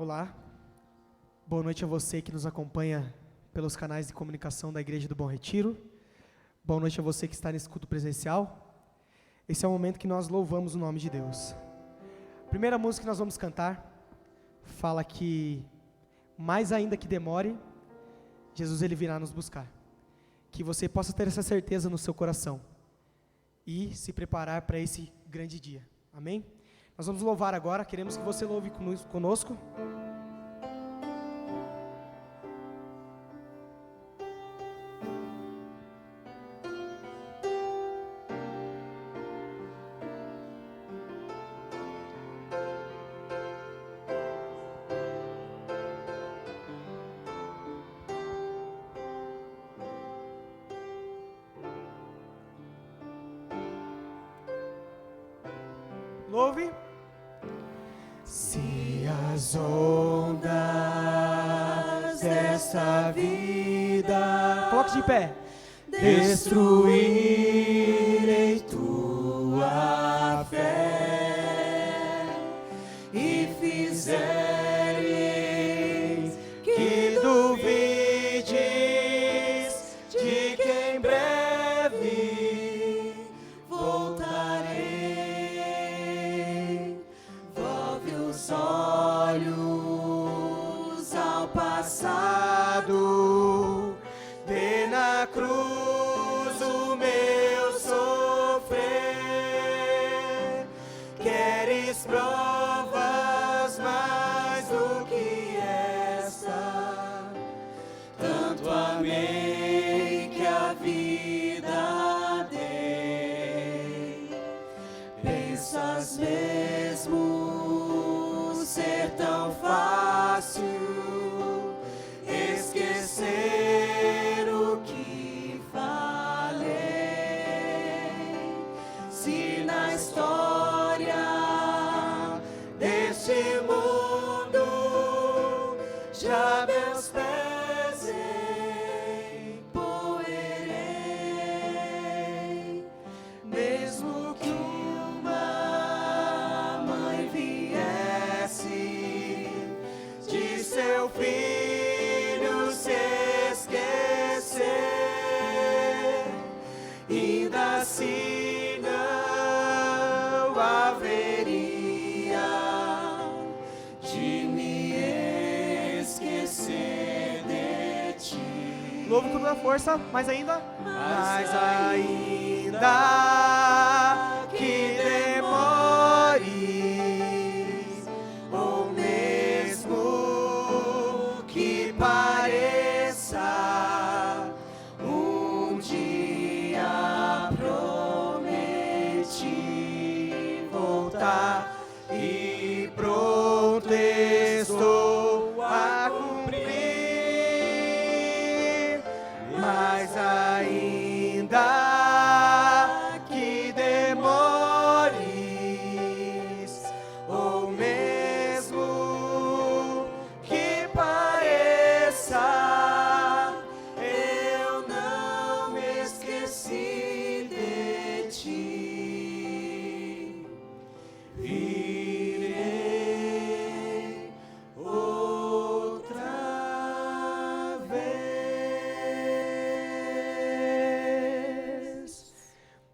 Olá, boa noite a você que nos acompanha pelos canais de comunicação da Igreja do Bom Retiro. Boa noite a você que está nesse culto presencial. Esse é o momento que nós louvamos o nome de Deus. A primeira música que nós vamos cantar fala que, mais ainda que demore, Jesus ele virá nos buscar. Que você possa ter essa certeza no seu coração e se preparar para esse grande dia. Amém? Nós vamos louvar agora, queremos que você louve conosco. Louve. Se as ondas dessa vida Coloque de pé. destruírem tua fé e fizerem que duvides de que em breve voltarei. Volve os olhos ao passado, dê na cruz o meu sofrer. Queres provas mais do que essa? Tanto amei que a vida dei. Pensas mesmo ser tão fácil esquecer o que falei? Se na história deste mundo já meus pés empoeirei, mesmo que uma mãe viesse de seu filho se esquecer, ainda assim não haveria de me esquecer de ti. Louve com toda a força, mais ainda. Mas ainda que demore, ou mesmo que pareça, um dia prometi voltar e pronto estou a cumprir. Mas ainda que demores, ou mesmo que pareça, eu não me esqueci de ti. Virei outra vez.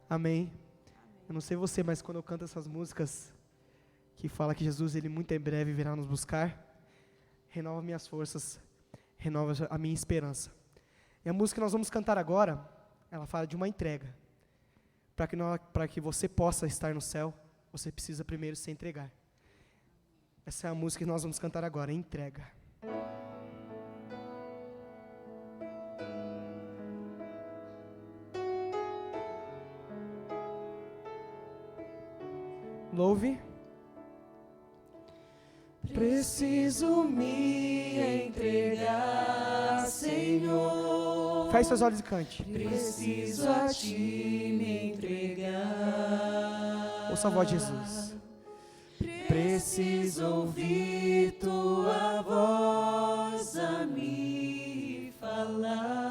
Amém. Eu não sei você, mas quando eu canto essas músicas que fala que Jesus ele muito em breve virá nos buscar, renova minhas forças, renova a minha esperança. E a música que nós vamos cantar agora, ela fala de uma entrega. Para que você possa estar no céu, você precisa primeiro se entregar. Essa é a música que nós vamos cantar agora, entrega. Louve. Preciso me entregar, Senhor. Feche seus olhos e cante. Preciso a ti me entregar. Ouça a voz de Jesus. Preciso ouvir tua voz a me falar.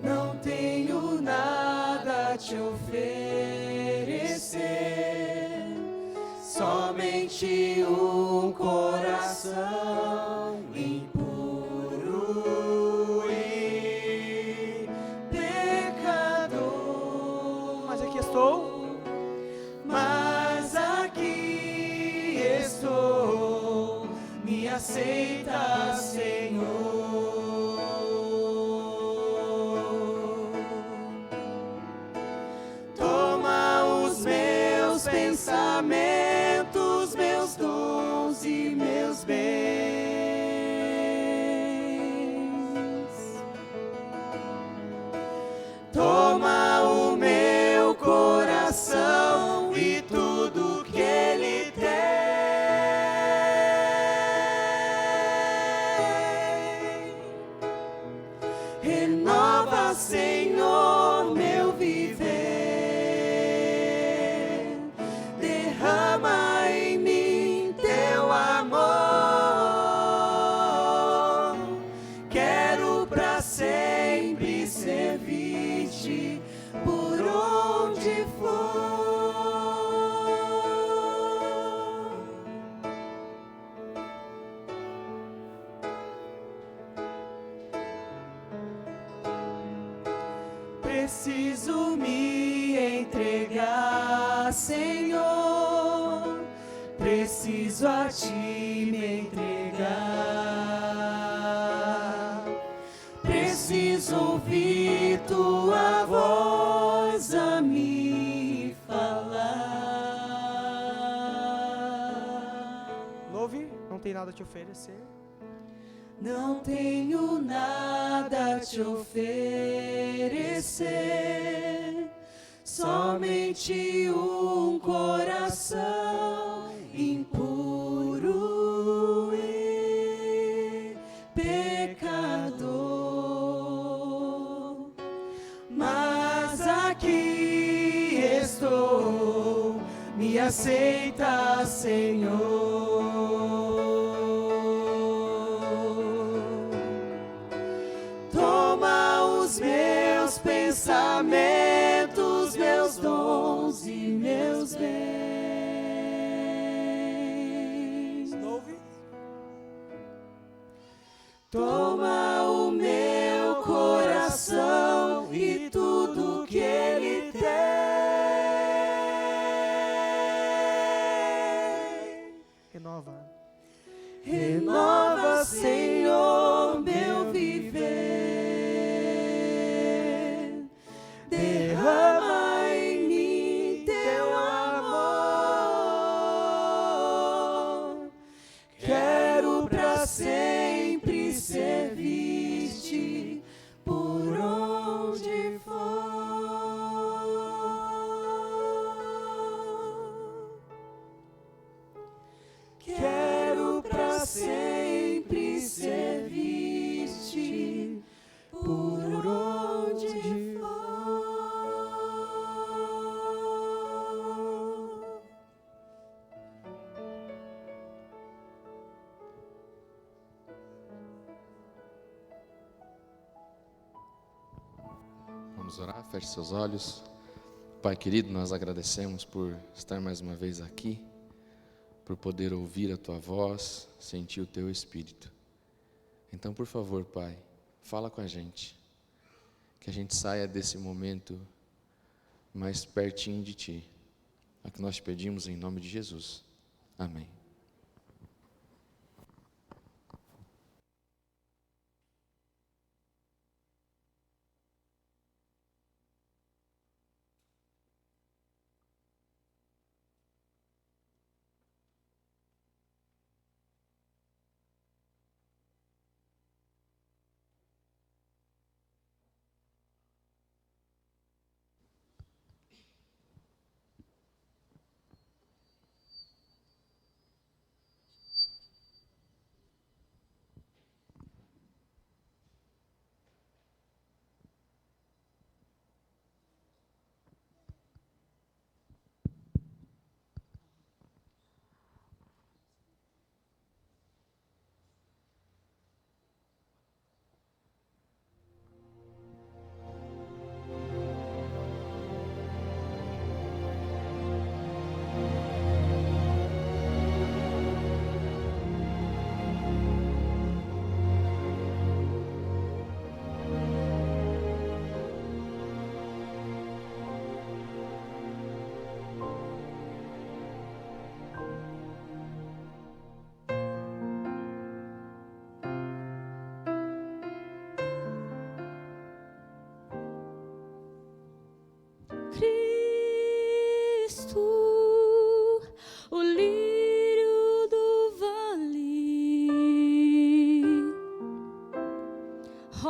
Não tenho nada a te oferecer. oferecer somente um coração impuro e pecador. Mas aqui estou, Mas aqui estou, me aceita, Senhor. Toma os meus pensamentos, meus dons e meus bens. Toma o meu coração e tudo que ele tem. Renova, Senhor, meu viver. Derrama em mim teu amor. Quero pra sempre servir-te por onde for. Preciso me entregar, Senhor. Preciso a ti me entregar. Preciso ouvir tua voz a me falar. louve, não tem nada a te oferecer. Não tenho nada a te oferecer, somente um coração impuro e pecador. Mas aqui estou, me aceita, Senhor. Toma os meus pensamentos, meus dons e meus bens. Louve. Toma o meu coração e tudo que ele tem. Renova. Renova, Senhor, meu viver. Derrama em mim teu amor. Quero pra sempre servir-te por onde for. Quero pra sempre servir-te por onde for. Vamos orar, feche seus olhos. Pai querido, nós agradecemos por estar mais uma vez aqui, por poder ouvir a Tua voz, sentir o Teu Espírito. Então, por favor, Pai, fala com a gente, que a gente saia desse momento mais pertinho de Ti. É o que nós te pedimos em nome de Jesus. Amém.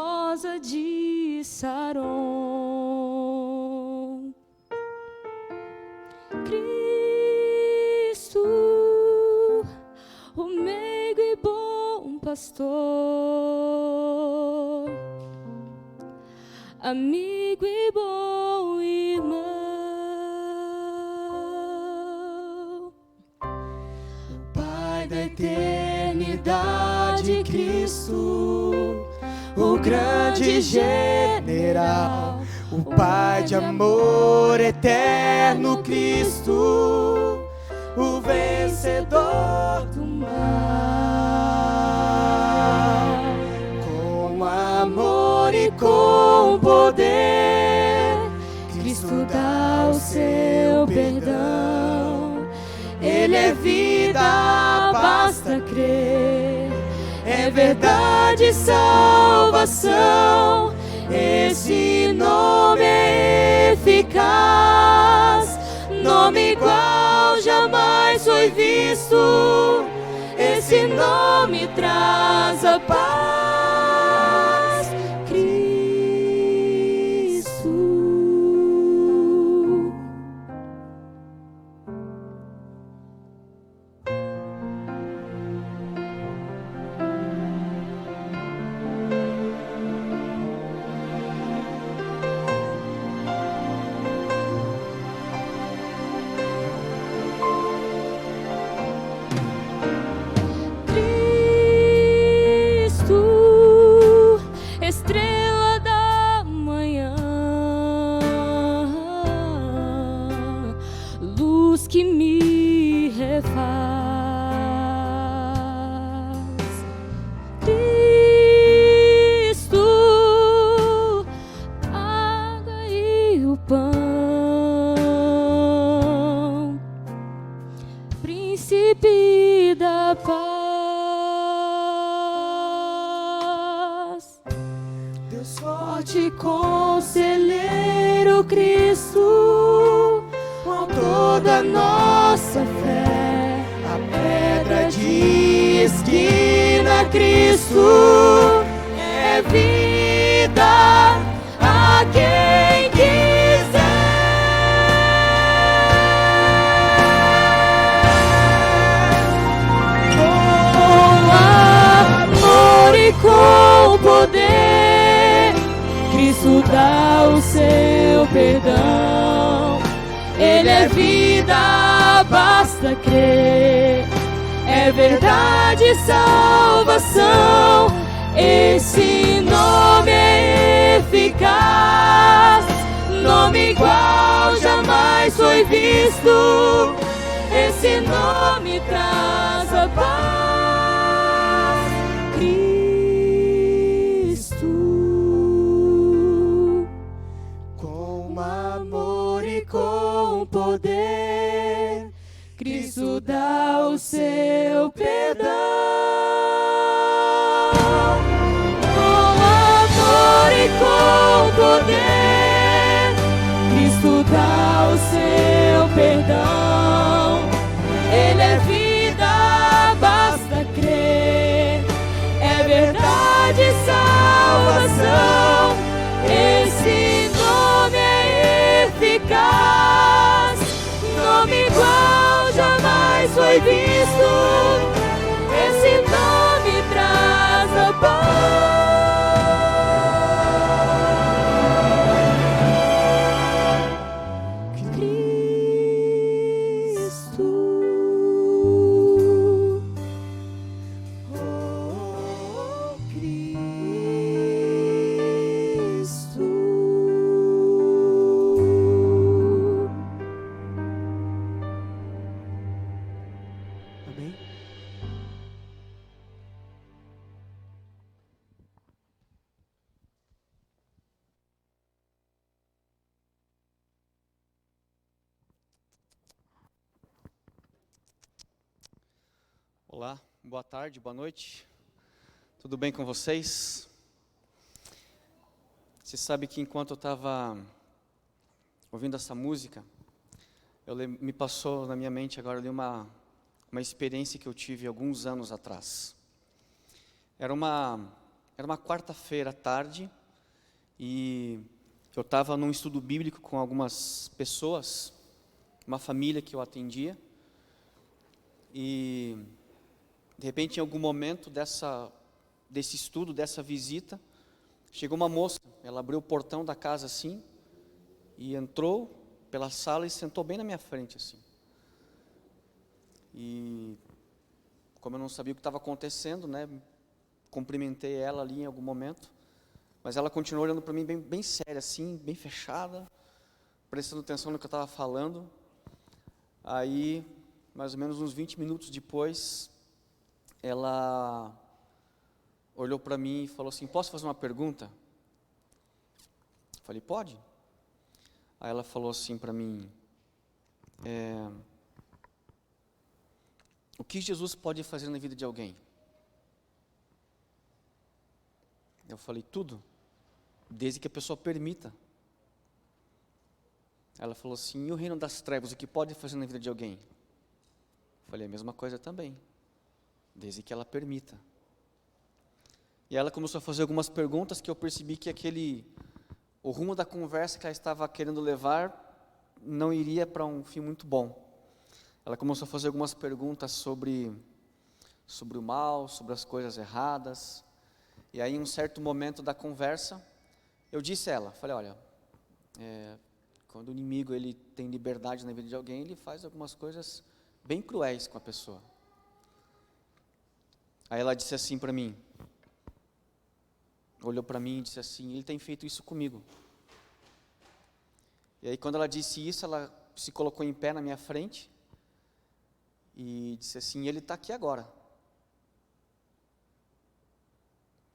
rosa de Saron. Cristo, o meigo e bom pastor, amigo e bom irmão, Pai da eternidade, Cristo, o grande general, o Pai de amor eterno, Cristo, o vencedor do mal. Com amor e com poder, Cristo dá o seu perdão. Ele é vida, basta crer. É verdade, salvação. Esse nome é eficaz, nome igual jamais foi visto. Esse nome traz a paz, Cristo. Estrela da manhã, luz que me refaz. Cristo, água e o pão, príncipe da paz. Forte conselheiro, Cristo, autor da nossa fé, A pedra de esquina, Cristo, é vida a quem quiser. Com amor e com poder, Cristo dá o seu perdão. Ele é vida, basta crer. É verdade, salvação. Esse nome é eficaz, nome igual jamais foi visto. Esse nome traz a paz, Cristo. com amor e com poder, Cristo dá o seu perdão. Com amor e com poder, Cristo dá o seu perdão. Ele é vida, basta crer. É verdade, salvação. Esse nome é eficaz, nome igual jamais foi visto. Esse nome traz a paz. Cristo, oh, Cristo. Amém? Olá, boa tarde, boa noite. Tudo bem com vocês? Você sabe que enquanto eu estava ouvindo essa música, me passou na minha mente agora ali uma experiência que eu tive alguns anos atrás. Era uma era uma quarta-feira à tarde, e eu estava num estudo bíblico com algumas pessoas, uma família que eu atendia, e de repente, em algum momento desse estudo, dessa visita, chegou uma moça. Ela abriu o portão da casa assim, e entrou pela sala e sentou bem na minha frente assim. E como eu não sabia o que estava acontecendo, né, cumprimentei ela ali em algum momento, mas ela continuou olhando para mim bem séria assim, bem fechada, prestando atenção no que eu estava falando. Aí, mais ou menos uns 20 minutos depois, ela olhou para mim e falou assim: posso fazer uma pergunta? Falei: pode. Aí ela falou assim para mim: o que Jesus pode fazer na vida de alguém? Eu falei: tudo, desde que a pessoa permita. Ela falou assim: e o reino das trevas, o que pode fazer na vida de alguém? Eu falei: a mesma coisa também, desde que ela permita. E ela começou a fazer algumas perguntas que eu percebi que o rumo da conversa que ela estava querendo levar não iria para um fim muito bom. Ela começou a fazer algumas perguntas sobre o mal, sobre as coisas erradas. E aí, em um certo momento da conversa, eu disse a ela, falei: olha, quando o inimigo ele tem liberdade na vida de alguém, ele faz algumas coisas bem cruéis com a pessoa. Aí ela disse assim para mim, olhou para mim e disse assim: ele tem feito isso comigo. E aí, quando ela disse isso, ela se colocou em pé na minha frente e disse assim: ele está aqui agora.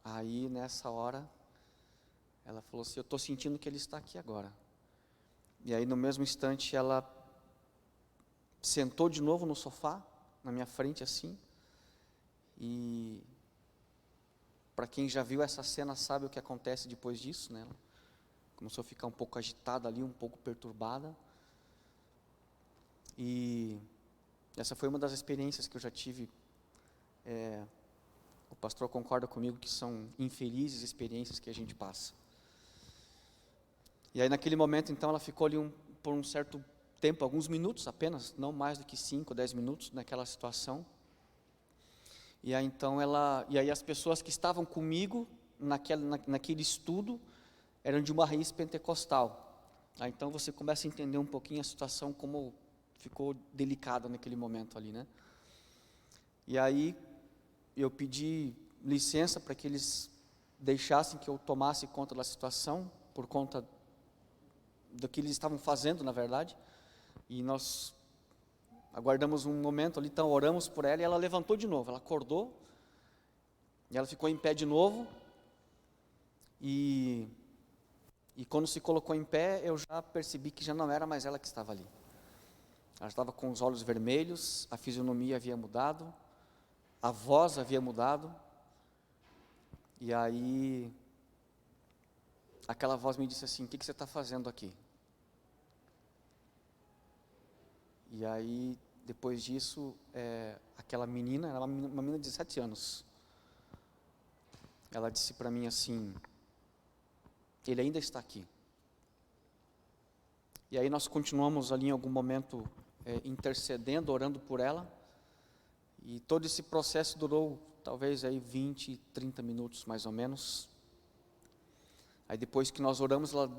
Aí, nessa hora, ela falou assim: eu estou sentindo que ele está aqui agora. E aí, no mesmo instante, ela sentou de novo no sofá, na minha frente assim, e para quem já viu essa cena sabe o que acontece depois disso, né? Ela começou a ficar um pouco agitada ali, um pouco perturbada. E essa foi uma das experiências que eu já tive. O pastor concorda comigo que são infelizes experiências que a gente passa. E aí naquele momento, então, ela ficou ali por um certo tempo, alguns minutos apenas, não mais do que 5 ou 10 minutos naquela situação. E aí então e aí as pessoas que estavam comigo naquele estudo eram de uma raiz pentecostal. Aí então você começa a entender um pouquinho a situação, como ficou delicada naquele momento ali, né? E aí eu pedi licença para que eles deixassem que eu tomasse conta da situação, por conta do que eles estavam fazendo, na verdade. E nós aguardamos um momento ali, então oramos por ela, e ela levantou de novo, ela acordou, e ela ficou em pé de novo, e quando se colocou em pé, eu já percebi que já não era mais ela que estava ali. Ela estava com os olhos vermelhos, a fisionomia havia mudado, a voz havia mudado, e aí aquela voz me disse assim: o que você está fazendo aqui? E aí, depois disso, aquela menina, era uma menina de 17 anos, ela disse para mim assim: ele ainda está aqui. E aí nós continuamos ali em algum momento intercedendo, orando por ela, e todo esse processo durou talvez aí 20, 30 minutos mais ou menos. Aí depois que nós oramos, ela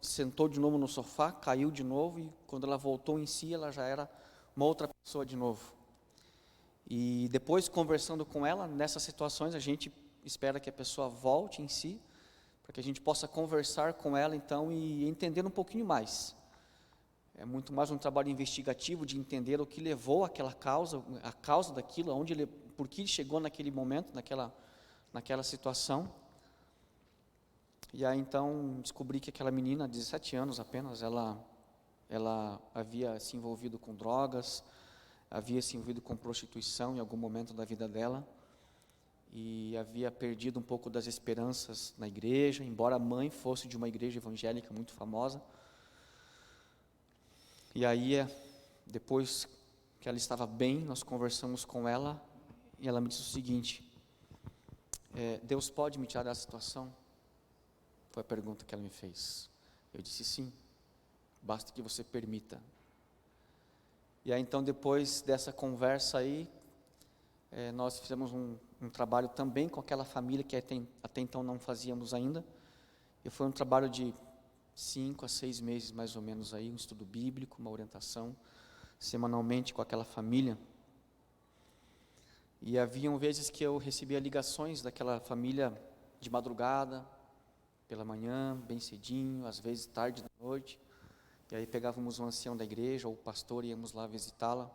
sentou de novo no sofá, caiu de novo, e quando ela voltou em si, ela já era uma outra pessoa de novo. E depois, conversando com ela, nessas situações, a gente espera que a pessoa volte em si, para que a gente possa conversar com ela então e entender um pouquinho mais. É muito mais um trabalho investigativo de entender o que levou àquela causa, a causa daquilo, por que ele chegou naquele momento, naquela situação. E aí então descobri que aquela menina, 17 anos apenas, ela havia se envolvido com drogas, havia se envolvido com prostituição em algum momento da vida dela, e havia perdido um pouco das esperanças na igreja, embora a mãe fosse de uma igreja evangélica muito famosa. E aí, depois que ela estava bem, nós conversamos com ela, e ela me disse o seguinte: Deus pode me tirar dessa situação? Foi a pergunta que ela me fez. Eu disse sim, basta que você permita. E aí então, depois dessa conversa aí, nós fizemos um trabalho também com aquela família que até então não fazíamos ainda. E foi um trabalho de 5 a 6 meses mais ou menos aí, um estudo bíblico, uma orientação semanalmente com aquela família. E haviam vezes que eu recebia ligações daquela família de madrugada, pela manhã, bem cedinho, às vezes tarde da noite. E aí pegávamos um ancião da igreja ou o pastor e íamos lá visitá-la.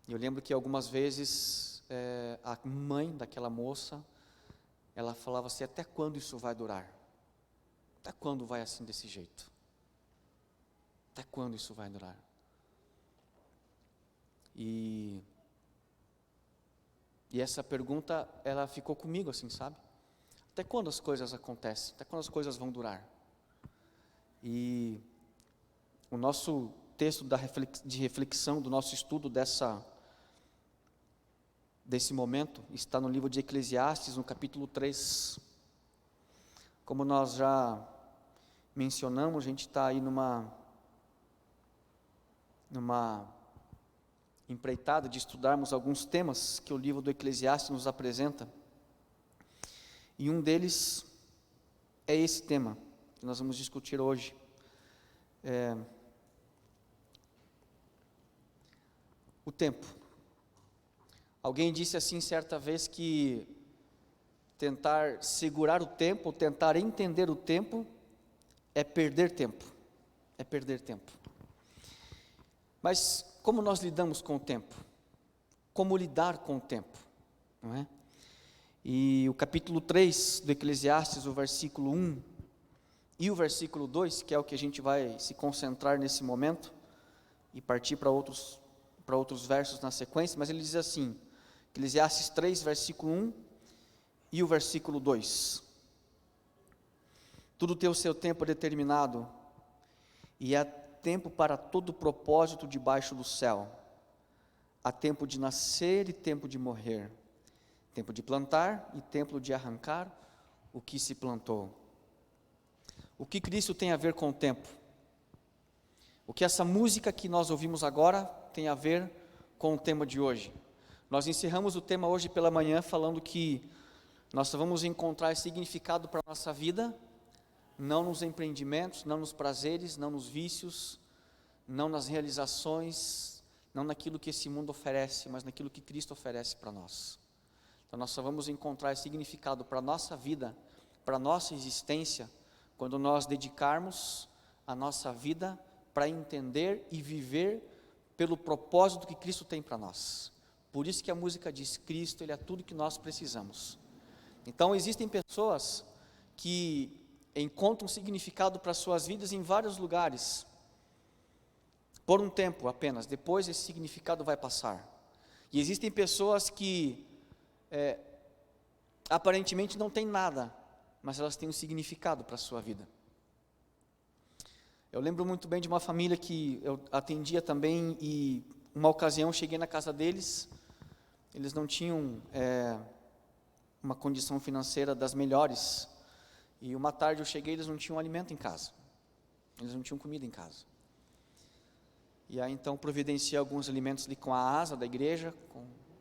E eu lembro que algumas vezes a mãe daquela moça, ela falava assim: até quando isso vai durar? Até quando vai assim desse jeito? Até quando isso vai durar? E essa pergunta, ela ficou comigo assim, sabe? Até quando as coisas acontecem? Até quando as coisas vão durar? E o nosso texto de reflexão, do nosso estudo desse momento, está no livro de Eclesiastes, no capítulo 3. Como nós já mencionamos, a gente está aí numa empreitada de estudarmos alguns temas que o livro do Eclesiastes nos apresenta. E um deles é esse tema que nós vamos discutir hoje. O tempo. Alguém disse assim certa vez que tentar segurar o tempo, tentar entender o tempo, é perder tempo. É perder tempo. Mas como nós lidamos com o tempo? Como lidar com o tempo? Não é? E o capítulo 3 do Eclesiastes, o versículo 1 e o versículo 2, que é o que a gente vai se concentrar nesse momento, e partir para outros versos na sequência, mas ele diz assim, Eclesiastes 3, versículo 1 e o versículo 2. Tudo tem o seu tempo determinado, e há tempo para todo propósito debaixo do céu. Há tempo de nascer e tempo de morrer, tempo de plantar e tempo de arrancar o que se plantou. O que Cristo tem a ver com o tempo? O que essa música que nós ouvimos agora tem a ver com o tema de hoje? Nós encerramos o tema hoje pela manhã falando que nós vamos encontrar significado para a nossa vida, não nos empreendimentos, não nos prazeres, não nos vícios, não nas realizações, não naquilo que esse mundo oferece, mas naquilo que Cristo oferece para nós. Então nós só vamos encontrar significado para a nossa vida, para a nossa existência, quando nós dedicarmos a nossa vida para entender e viver pelo propósito que Cristo tem para nós. Por isso que a música diz, Cristo, Ele é tudo que nós precisamos. Então existem pessoas que encontram significado para suas vidas em vários lugares, por um tempo apenas, depois esse significado vai passar. E existem pessoas que aparentemente não têm nada, mas elas têm um significado para a sua vida. Eu lembro muito bem de uma família que eu atendia também, e uma ocasião cheguei na casa deles, eles não tinham uma condição financeira das melhores, e uma tarde eu cheguei, eles não tinham alimento em casa, eles não tinham comida em casa. E aí então providenciei alguns alimentos ali com a asa da igreja,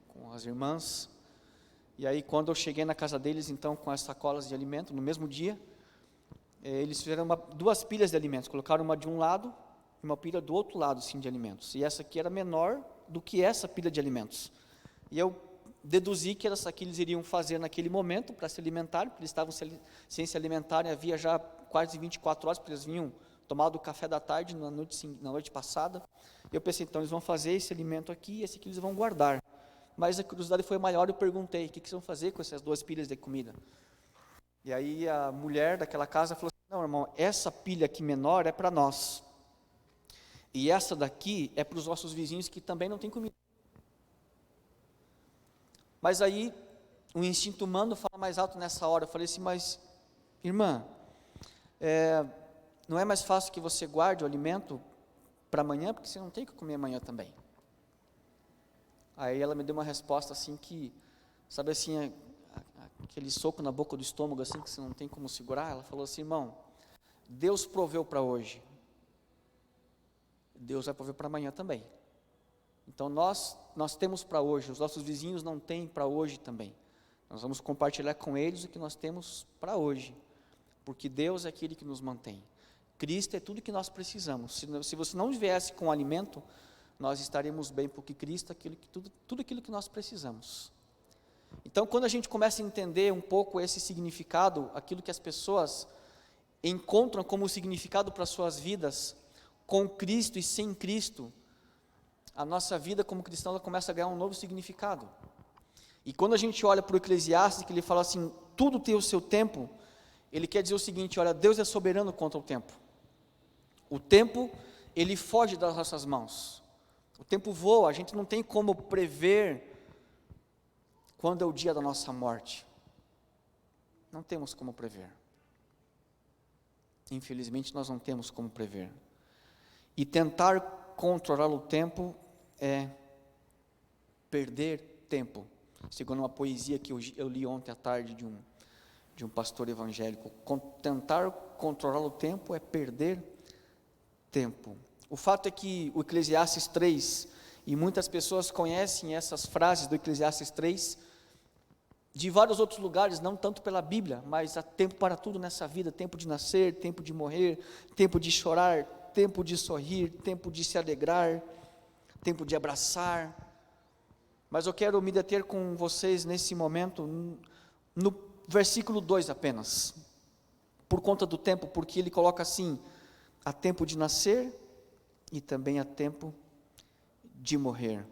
com as irmãs. E aí quando eu cheguei na casa deles, então com as sacolas de alimento, no mesmo dia, eles fizeram duas pilhas de alimentos, colocaram uma de um lado e uma pilha do outro lado, assim, de alimentos. E essa aqui era menor do que essa pilha de alimentos. E eu deduzi que era essa que eles iriam fazer naquele momento para se alimentar, porque eles estavam sem se alimentarem, havia já quase 24 horas, porque eles vinham tomado o café da tarde na noite passada. E eu pensei, então eles vão fazer esse alimento aqui, e esse aqui eles vão guardar. Mas a curiosidade foi maior, eu perguntei, o que vocês vão fazer com essas duas pilhas de comida? E aí a mulher daquela casa falou assim, não, irmão, essa pilha aqui menor é para nós, e essa daqui é para os nossos vizinhos que também não tem comida. Mas aí o instinto humano fala mais alto nessa hora. Eu falei assim, mas irmã, não é mais fácil que você guarde o alimento para amanhã, porque você não tem o que comer amanhã também? Aí ela me deu uma resposta assim que, sabe assim, aquele soco na boca do estômago assim que você não tem como segurar. Ela falou assim: irmão, Deus proveu para hoje, Deus vai prover para amanhã também. Então nós temos para hoje, os nossos vizinhos não têm para hoje também. Nós vamos compartilhar com eles o que nós temos para hoje, porque Deus é aquele que nos mantém. Cristo é tudo que nós precisamos. Se você não viesse com alimento, nós estaremos bem, porque Cristo é tudo aquilo que nós precisamos. Então, quando a gente começa a entender um pouco esse significado, aquilo que as pessoas encontram como significado para suas vidas, com Cristo e sem Cristo, a nossa vida como cristão ela começa a ganhar um novo significado. E quando a gente olha para o Eclesiastes, que ele fala assim, tudo tem o seu tempo, ele quer dizer o seguinte: olha, Deus é soberano contra o tempo. O tempo, ele foge das nossas mãos. O tempo voa, a gente não tem como prever quando é o dia da nossa morte. Não temos como prever. Infelizmente, nós não temos como prever. E tentar controlar o tempo é perder tempo. Segundo uma poesia que eu li ontem à tarde de um pastor evangélico, tentar controlar o tempo é perder tempo. O fato é que o Eclesiastes 3, e muitas pessoas conhecem essas frases do Eclesiastes 3, de vários outros lugares, não tanto pela Bíblia, mas há tempo para tudo nessa vida, tempo de nascer, tempo de morrer, tempo de chorar, tempo de sorrir, tempo de se alegrar, tempo de abraçar. Mas eu quero me deter com vocês nesse momento, no versículo 2 apenas, por conta do tempo, porque ele coloca assim: há tempo de nascer e também há tempo de morrer.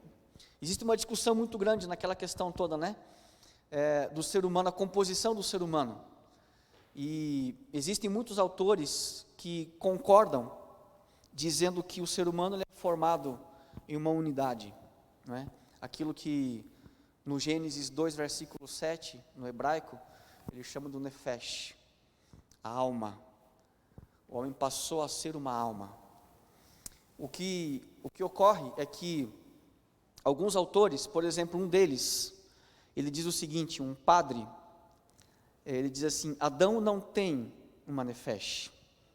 Existe uma discussão muito grande naquela questão toda, né? Do ser humano, a composição do ser humano. E existem muitos autores que concordam, dizendo que o ser humano ele é formado em uma unidade, não é? Aquilo que no Gênesis 2, versículo 7, no hebraico, ele chama do nefesh, a alma. O homem passou a ser uma alma. O que ocorre é que alguns autores, por exemplo, um deles, ele diz o seguinte, um padre, ele diz assim: Adão não tem uma nefesh,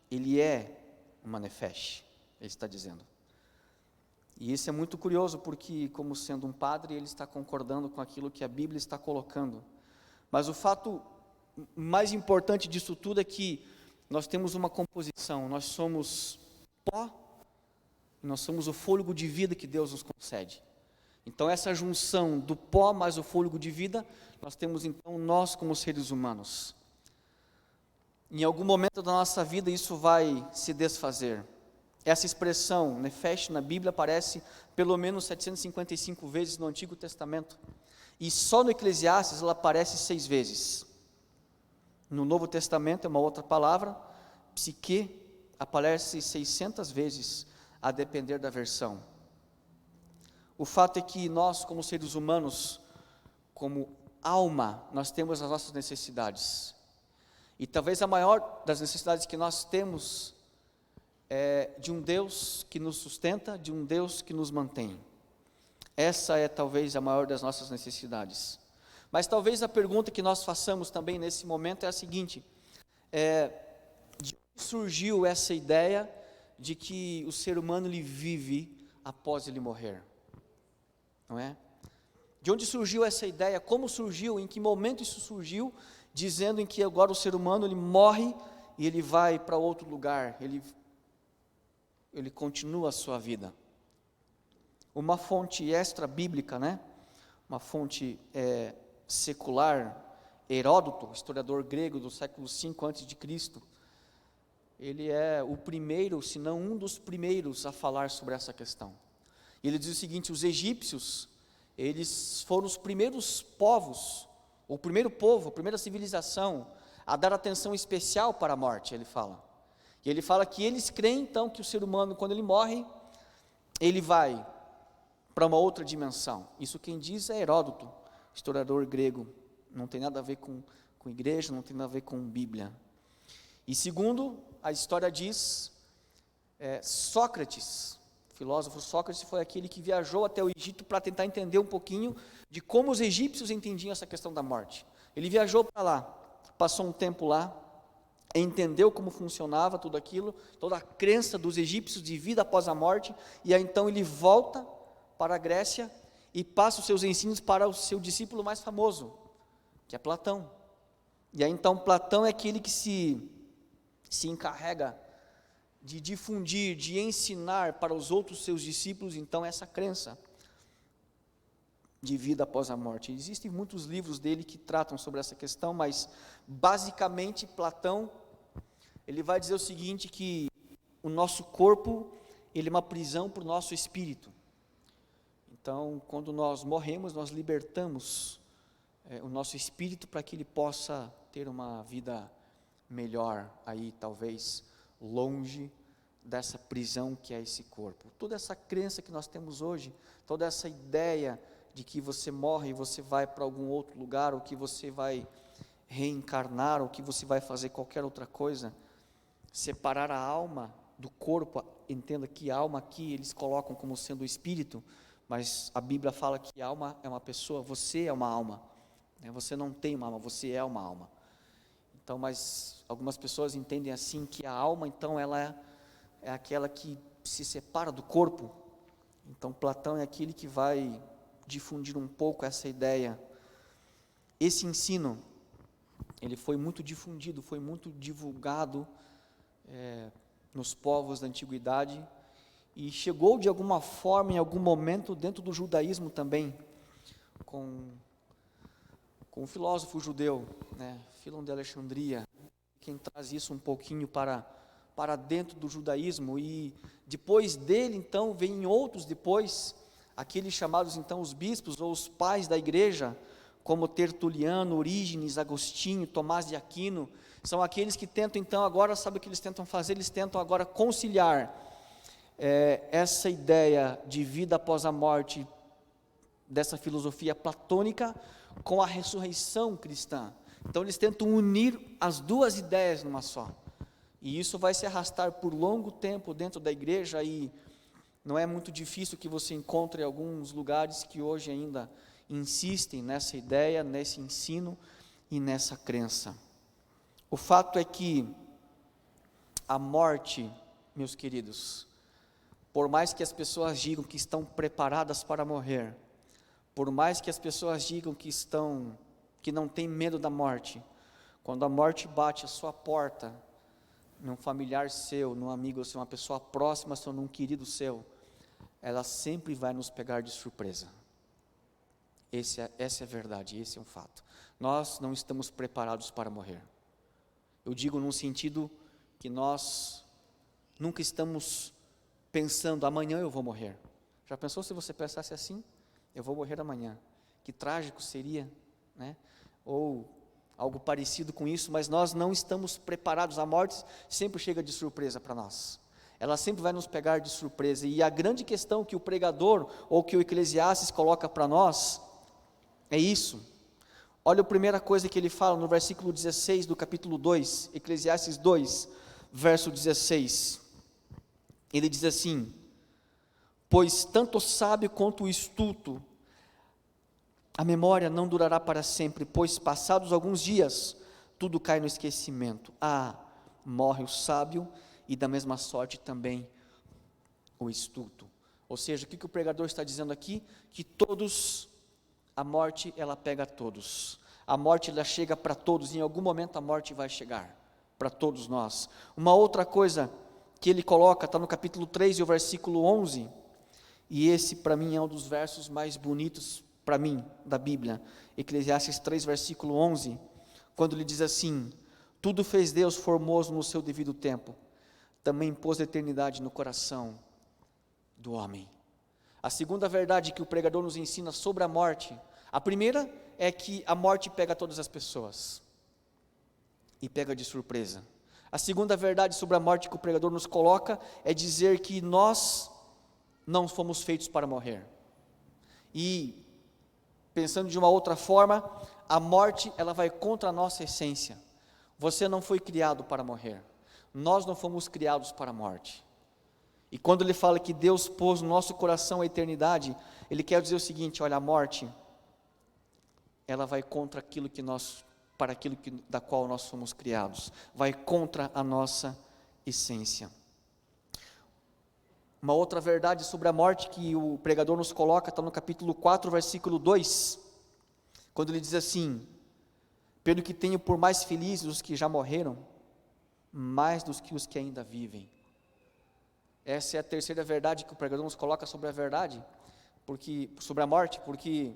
ele é uma nefesh, ele está dizendo. E isso é muito curioso, porque como sendo um padre, ele está concordando com aquilo que a Bíblia está colocando. Mas o fato mais importante disso tudo é que nós temos uma composição, nós somos pó, e nós somos o fôlego de vida que Deus nos concede. Então essa junção do pó mais o fôlego de vida, nós temos então nós como seres humanos. Em algum momento da nossa vida isso vai se desfazer. Essa expressão, nefesh, na Bíblia aparece pelo menos 755 vezes no Antigo Testamento. E só no Eclesiastes ela aparece 6 vezes. No Novo Testamento é uma outra palavra, psique, aparece 600 vezes, a depender da versão. O fato é que nós, como seres humanos, como alma, nós temos as nossas necessidades. E talvez a maior das necessidades que nós temos é de um Deus que nos sustenta, de um Deus que nos mantém. Essa é talvez a maior das nossas necessidades. Mas talvez a pergunta que nós façamos também nesse momento é a seguinte: de onde surgiu essa ideia de que o ser humano ele vive após ele morrer? Não é? De onde surgiu essa ideia? Como surgiu? Em que momento isso surgiu? Dizendo em que agora o ser humano ele morre e ele vai para outro lugar, ele continua a sua vida. Uma fonte extra bíblica, né? Uma fonte secular, Heródoto, historiador grego do século V a.C., ele é o primeiro, se não um dos primeiros a falar sobre essa questão. Ele diz o seguinte: os egípcios, eles foram os primeiros povos, o primeiro povo, a primeira civilização a dar atenção especial para a morte, ele fala. E ele fala que eles creem então que o ser humano, quando ele morre, ele vai para uma outra dimensão. Isso quem diz é Heródoto, historiador grego. Não tem nada a ver com igreja, não tem nada a ver com Bíblia. E segundo a história diz, Sócrates, o filósofo Sócrates, foi aquele que viajou até o Egito para tentar entender um pouquinho de como os egípcios entendiam essa questão da morte. Ele viajou para lá, passou um tempo lá, entendeu como funcionava tudo aquilo, toda a crença dos egípcios de vida após a morte, e aí então ele volta para a Grécia e passa os seus ensinos para o seu discípulo mais famoso, que é Platão. E aí então Platão é aquele que se encarrega de difundir, de ensinar para os outros seus discípulos, então, essa crença de vida após a morte. Existem muitos livros dele que tratam sobre essa questão, mas, basicamente, Platão, ele vai dizer o seguinte, que o nosso corpo, ele é uma prisão para o nosso espírito. Então, quando nós morremos, nós libertamos o nosso espírito para que ele possa ter uma vida melhor, aí, talvez, longe dessa prisão que é esse corpo. Toda essa crença que nós temos hoje, toda essa ideia de que você morre e você vai para algum outro lugar, ou que você vai reencarnar, ou que você vai fazer qualquer outra coisa, separar a alma do corpo, entenda que a alma aqui eles colocam como sendo o espírito, mas a Bíblia fala que a alma é uma pessoa, você é uma alma, né? Você não tem uma alma, você é uma alma. Então, mas algumas pessoas entendem assim, que a alma, então, ela é aquela que se separa do corpo. Então, Platão é aquele que vai difundir um pouco essa ideia. Esse ensino, ele foi muito difundido, foi muito divulgado nos povos da antiguidade, e chegou de alguma forma, em algum momento, dentro do judaísmo também, com um filósofo judeu, né, Filon de Alexandria, quem traz isso um pouquinho para dentro do judaísmo, e depois dele, então, vem outros depois, aqueles chamados, então, os bispos, ou os pais da igreja, como Tertuliano, Orígenes, Agostinho, Tomás de Aquino, são aqueles que tentam, então, agora, sabe o que eles tentam fazer? Eles tentam agora conciliar essa ideia de vida após a morte, dessa filosofia platônica, com a ressurreição cristã. Então eles tentam unir as duas ideias numa só, e isso vai se arrastar por longo tempo dentro da igreja, e não é muito difícil que você encontre alguns lugares que hoje ainda insistem nessa ideia, nesse ensino e nessa crença. O fato é que a morte, meus queridos, por mais que as pessoas digam que estão preparadas para morrer, por mais que as pessoas digam que não têm medo da morte, quando a morte bate a sua porta, num familiar seu, num amigo seu, uma pessoa próxima seu, num querido seu, ela sempre vai nos pegar de surpresa. Essa é a verdade, esse é um fato. Nós não estamos preparados para morrer. Eu digo num sentido que nós nunca estamos pensando, amanhã eu vou morrer. Já pensou se você pensasse assim? Eu vou morrer amanhã. Que trágico seria, né? Ou algo parecido com isso, mas nós não estamos preparados. A morte sempre chega de surpresa para nós. Ela sempre vai nos pegar de surpresa. E a grande questão que o pregador, ou que o Eclesiastes coloca para nós, é isso. Olha a primeira coisa que ele fala no versículo 16 do capítulo 2, Eclesiastes 2, verso 16. Ele diz assim: pois tanto o sábio quanto o estulto, a memória não durará para sempre, pois passados alguns dias, tudo cai no esquecimento. Morre o sábio, e da mesma sorte também o estulto. Ou seja, o que o pregador está dizendo aqui? Que todos, a morte ela pega a todos. A morte ela chega para todos, em algum momento a morte vai chegar para todos nós. Uma outra coisa que ele coloca, está no capítulo 3 e o versículo 11, e esse para mim é um dos versos mais bonitos para mim, da Bíblia, Eclesiastes 3, versículo 11, quando ele diz assim: tudo fez Deus formoso no seu devido tempo, também pôs a eternidade no coração do homem. A segunda verdade que o pregador nos ensina sobre a morte, a primeira é que a morte pega todas as pessoas, e pega de surpresa. A segunda verdade sobre a morte que o pregador nos coloca, é dizer que nós não fomos feitos para morrer. E, pensando de uma outra forma, a morte ela vai contra a nossa essência. Você não foi criado para morrer. Nós não fomos criados para a morte. E quando ele fala que Deus pôs no nosso coração a eternidade, ele quer dizer o seguinte: olha, a morte, ela vai contra aquilo que nós para aquilo da qual nós somos criados, vai contra a nossa essência. Uma outra verdade sobre a morte que o pregador nos coloca, está no capítulo 4, versículo 2, quando ele diz assim: pelo que tenho por mais felizes os que já morreram, mais do que os que ainda vivem. Essa é a terceira verdade que o pregador nos coloca sobre a verdade, sobre a morte, porque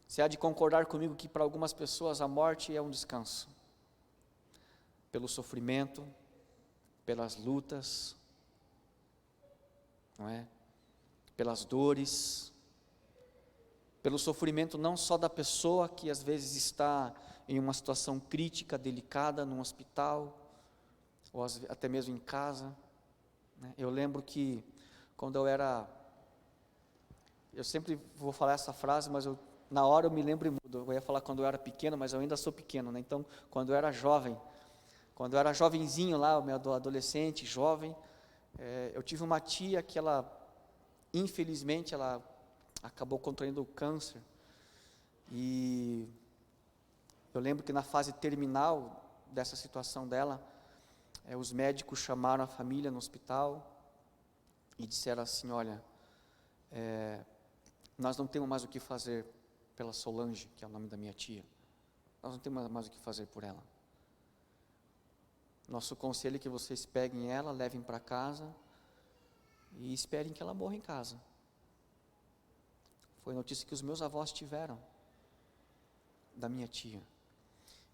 você há de concordar comigo que para algumas pessoas a morte é um descanso, pelo sofrimento, pelas lutas, não é? Pelas dores, pelo sofrimento não só da pessoa que às vezes está em uma situação crítica, delicada, num hospital, ou até mesmo em casa, né? Eu lembro que quando eu sempre vou falar essa frase, mas na hora eu me lembro e mudo. Eu ia falar quando eu era pequeno, mas eu ainda sou pequeno, né? Então, quando eu era jovenzinho lá, meu adolescente, jovem, eu tive uma tia que infelizmente, ela acabou contraindo câncer, e eu lembro que na fase terminal dessa situação dela, os médicos chamaram a família no hospital e disseram assim: olha, nós não temos mais o que fazer pela Solange, que é o nome da minha tia, nós não temos mais o que fazer por ela. Nosso conselho é que vocês peguem ela, levem para casa e esperem que ela morra em casa. Foi a notícia que os meus avós tiveram da minha tia.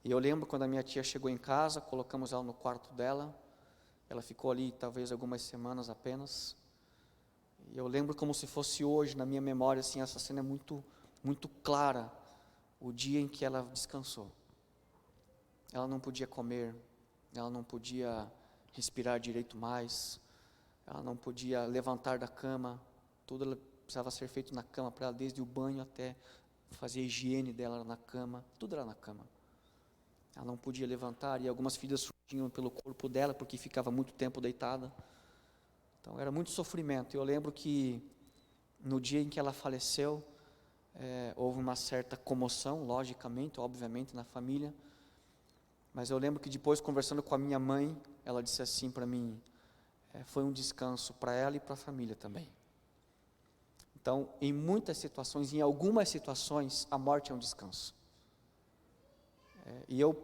E eu lembro quando a minha tia chegou em casa, colocamos ela no quarto dela, ela ficou ali talvez algumas semanas apenas, e eu lembro como se fosse hoje, na minha memória, assim, essa cena é muito, muito clara, o dia em que ela descansou. Ela não podia comer, ela não podia respirar direito mais, ela não podia levantar da cama, tudo ela precisava ser feito na cama para ela, desde o banho até fazer a higiene dela na cama, tudo era na cama. Ela não podia levantar, e algumas feridas surgiam pelo corpo dela, porque ficava muito tempo deitada. Então era muito sofrimento. Eu lembro que no dia em que ela faleceu, houve uma certa comoção, logicamente, obviamente, na família. Mas eu lembro que depois, conversando com a minha mãe, ela disse assim para mim: foi um descanso para ela e para a família também. Então, em muitas situações, em algumas situações, a morte é um descanso. E eu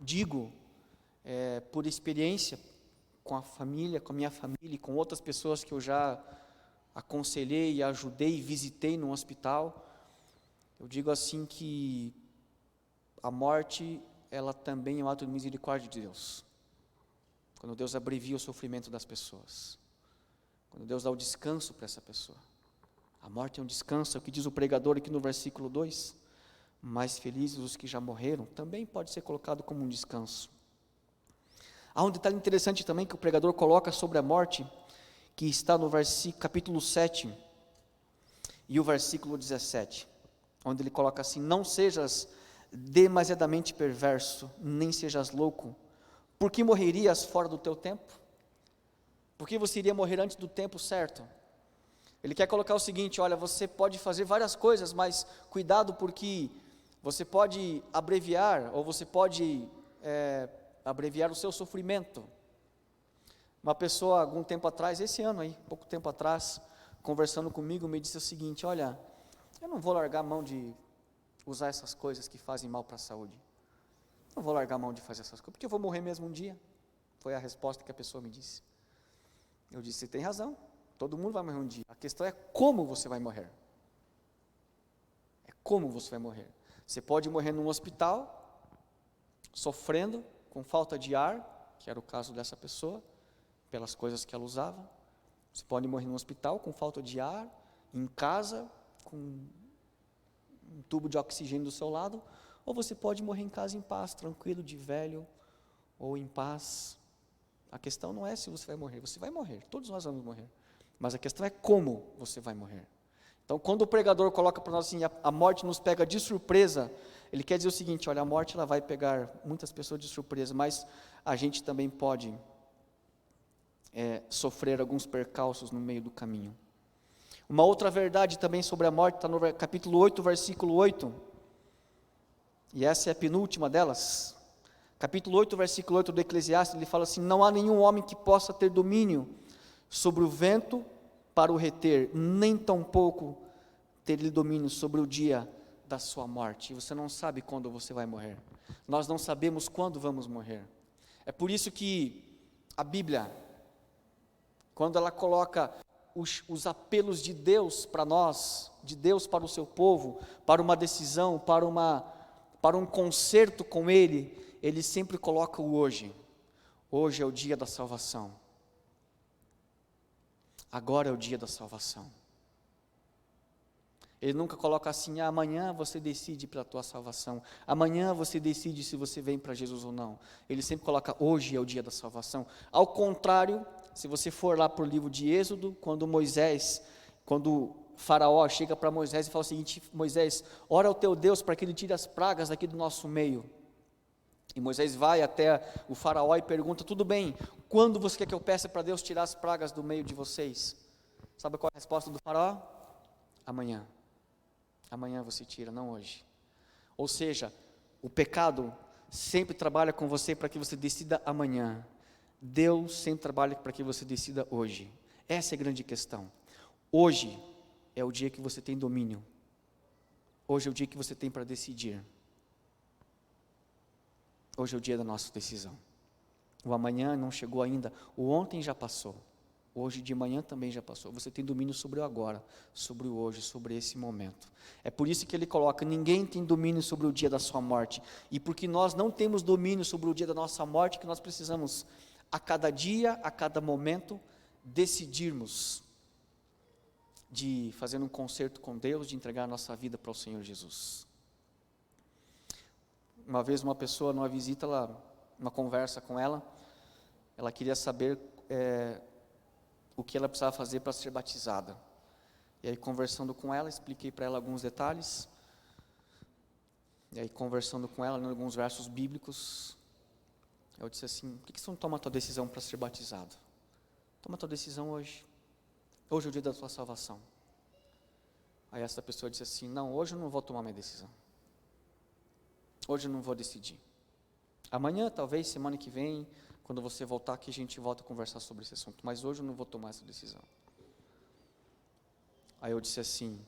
digo, por experiência, com a família, com a minha família e com outras pessoas que eu já aconselhei, ajudei, visitei no hospital, eu digo assim que a morte, ela também é um ato de misericórdia de Deus. Quando Deus abrevia o sofrimento das pessoas, quando Deus dá o descanso para essa pessoa. A morte é um descanso, é o que diz o pregador aqui no versículo 2, mais felizes os que já morreram, também pode ser colocado como um descanso. Há um detalhe interessante também que o pregador coloca sobre a morte, que está no capítulo 7 e o versículo 17, onde ele coloca assim: não sejas demasiadamente perverso, nem sejas louco, porque morrerias fora do teu tempo? Porque você iria morrer antes do tempo certo? Ele quer colocar o seguinte: olha, você pode fazer várias coisas, mas cuidado, porque você pode abreviar, ou você pode abreviar o seu sofrimento. Uma pessoa, algum tempo atrás, esse ano aí, pouco tempo atrás, conversando comigo, me disse o seguinte: olha, eu não vou largar a mão de usar essas coisas que fazem mal para a saúde. Não vou largar a mão de fazer essas coisas, porque eu vou morrer mesmo um dia. Foi a resposta que a pessoa me disse. Eu disse: você tem razão, todo mundo vai morrer um dia. A questão é como você vai morrer. É como você vai morrer. Você pode morrer num hospital, sofrendo, com falta de ar, que era o caso dessa pessoa, pelas coisas que ela usava. Você pode morrer num hospital com falta de ar, em casa, com um tubo de oxigênio do seu lado, ou você pode morrer em casa em paz, tranquilo, de velho, ou em paz. A questão não é se você vai morrer, todos nós vamos morrer, mas a questão é como você vai morrer. Então, quando o pregador coloca para nós assim, a morte nos pega de surpresa, ele quer dizer o seguinte: olha, a morte ela vai pegar muitas pessoas de surpresa, mas a gente também pode sofrer alguns percalços no meio do caminho. Uma outra verdade também sobre a morte está no capítulo 8, versículo 8, E essa é a penúltima delas. Capítulo 8, versículo 8 do Eclesiastes, ele fala assim: não há nenhum homem que possa ter domínio sobre o vento para o reter, nem tampouco ter domínio sobre o dia da sua morte. Você não sabe quando você vai morrer. Nós não sabemos quando vamos morrer. É por isso que a Bíblia, quando ela coloca os apelos de Deus para nós, de Deus para o seu povo, para uma decisão, para um concerto com Ele, Ele sempre coloca o hoje. Hoje é o dia da salvação. Agora é o dia da salvação. Ele nunca coloca assim: amanhã você decide pela tua salvação, amanhã você decide se você vem para Jesus ou não. Ele sempre coloca: hoje é o dia da salvação. Ao contrário, se você for lá para o livro de Êxodo, quando Faraó chega para Moisés e fala o seguinte: Moisés, ora ao teu Deus para que ele tire as pragas daqui do nosso meio. E Moisés vai até o Faraó e pergunta: tudo bem, quando você quer que eu peça para Deus tirar as pragas do meio de vocês? Sabe qual é a resposta do Faraó? Amanhã. Amanhã você tira, não hoje. Ou seja, o pecado sempre trabalha com você para que você decida amanhã. Deus sempre trabalha para que você decida hoje. Essa é a grande questão. Hoje é o dia que você tem domínio. Hoje é o dia que você tem para decidir. Hoje é o dia da nossa decisão. O amanhã não chegou ainda, o ontem já passou. Hoje de manhã também já passou. Você tem domínio sobre o agora, sobre o hoje, sobre esse momento. É por isso que ele coloca: ninguém tem domínio sobre o dia da sua morte. E porque nós não temos domínio sobre o dia da nossa morte, que nós precisamos, a cada dia, a cada momento, decidirmos de fazer um concerto com Deus, de entregar a nossa vida para o Senhor Jesus. Uma vez uma pessoa, numa visita, uma conversa com ela queria saber o que ela precisava fazer para ser batizada. E aí, conversando com ela, expliquei para ela alguns detalhes. E aí, conversando com ela, em alguns versos bíblicos, eu disse assim: por que você não toma a tua decisão para ser batizado? Toma a tua decisão hoje. Hoje é o dia da tua salvação. Aí essa pessoa disse assim: não, hoje eu não vou tomar minha decisão. Hoje eu não vou decidir. Amanhã, talvez, semana que vem, quando você voltar aqui, a gente volta a conversar sobre esse assunto. Mas hoje eu não vou tomar essa decisão. Aí eu disse assim: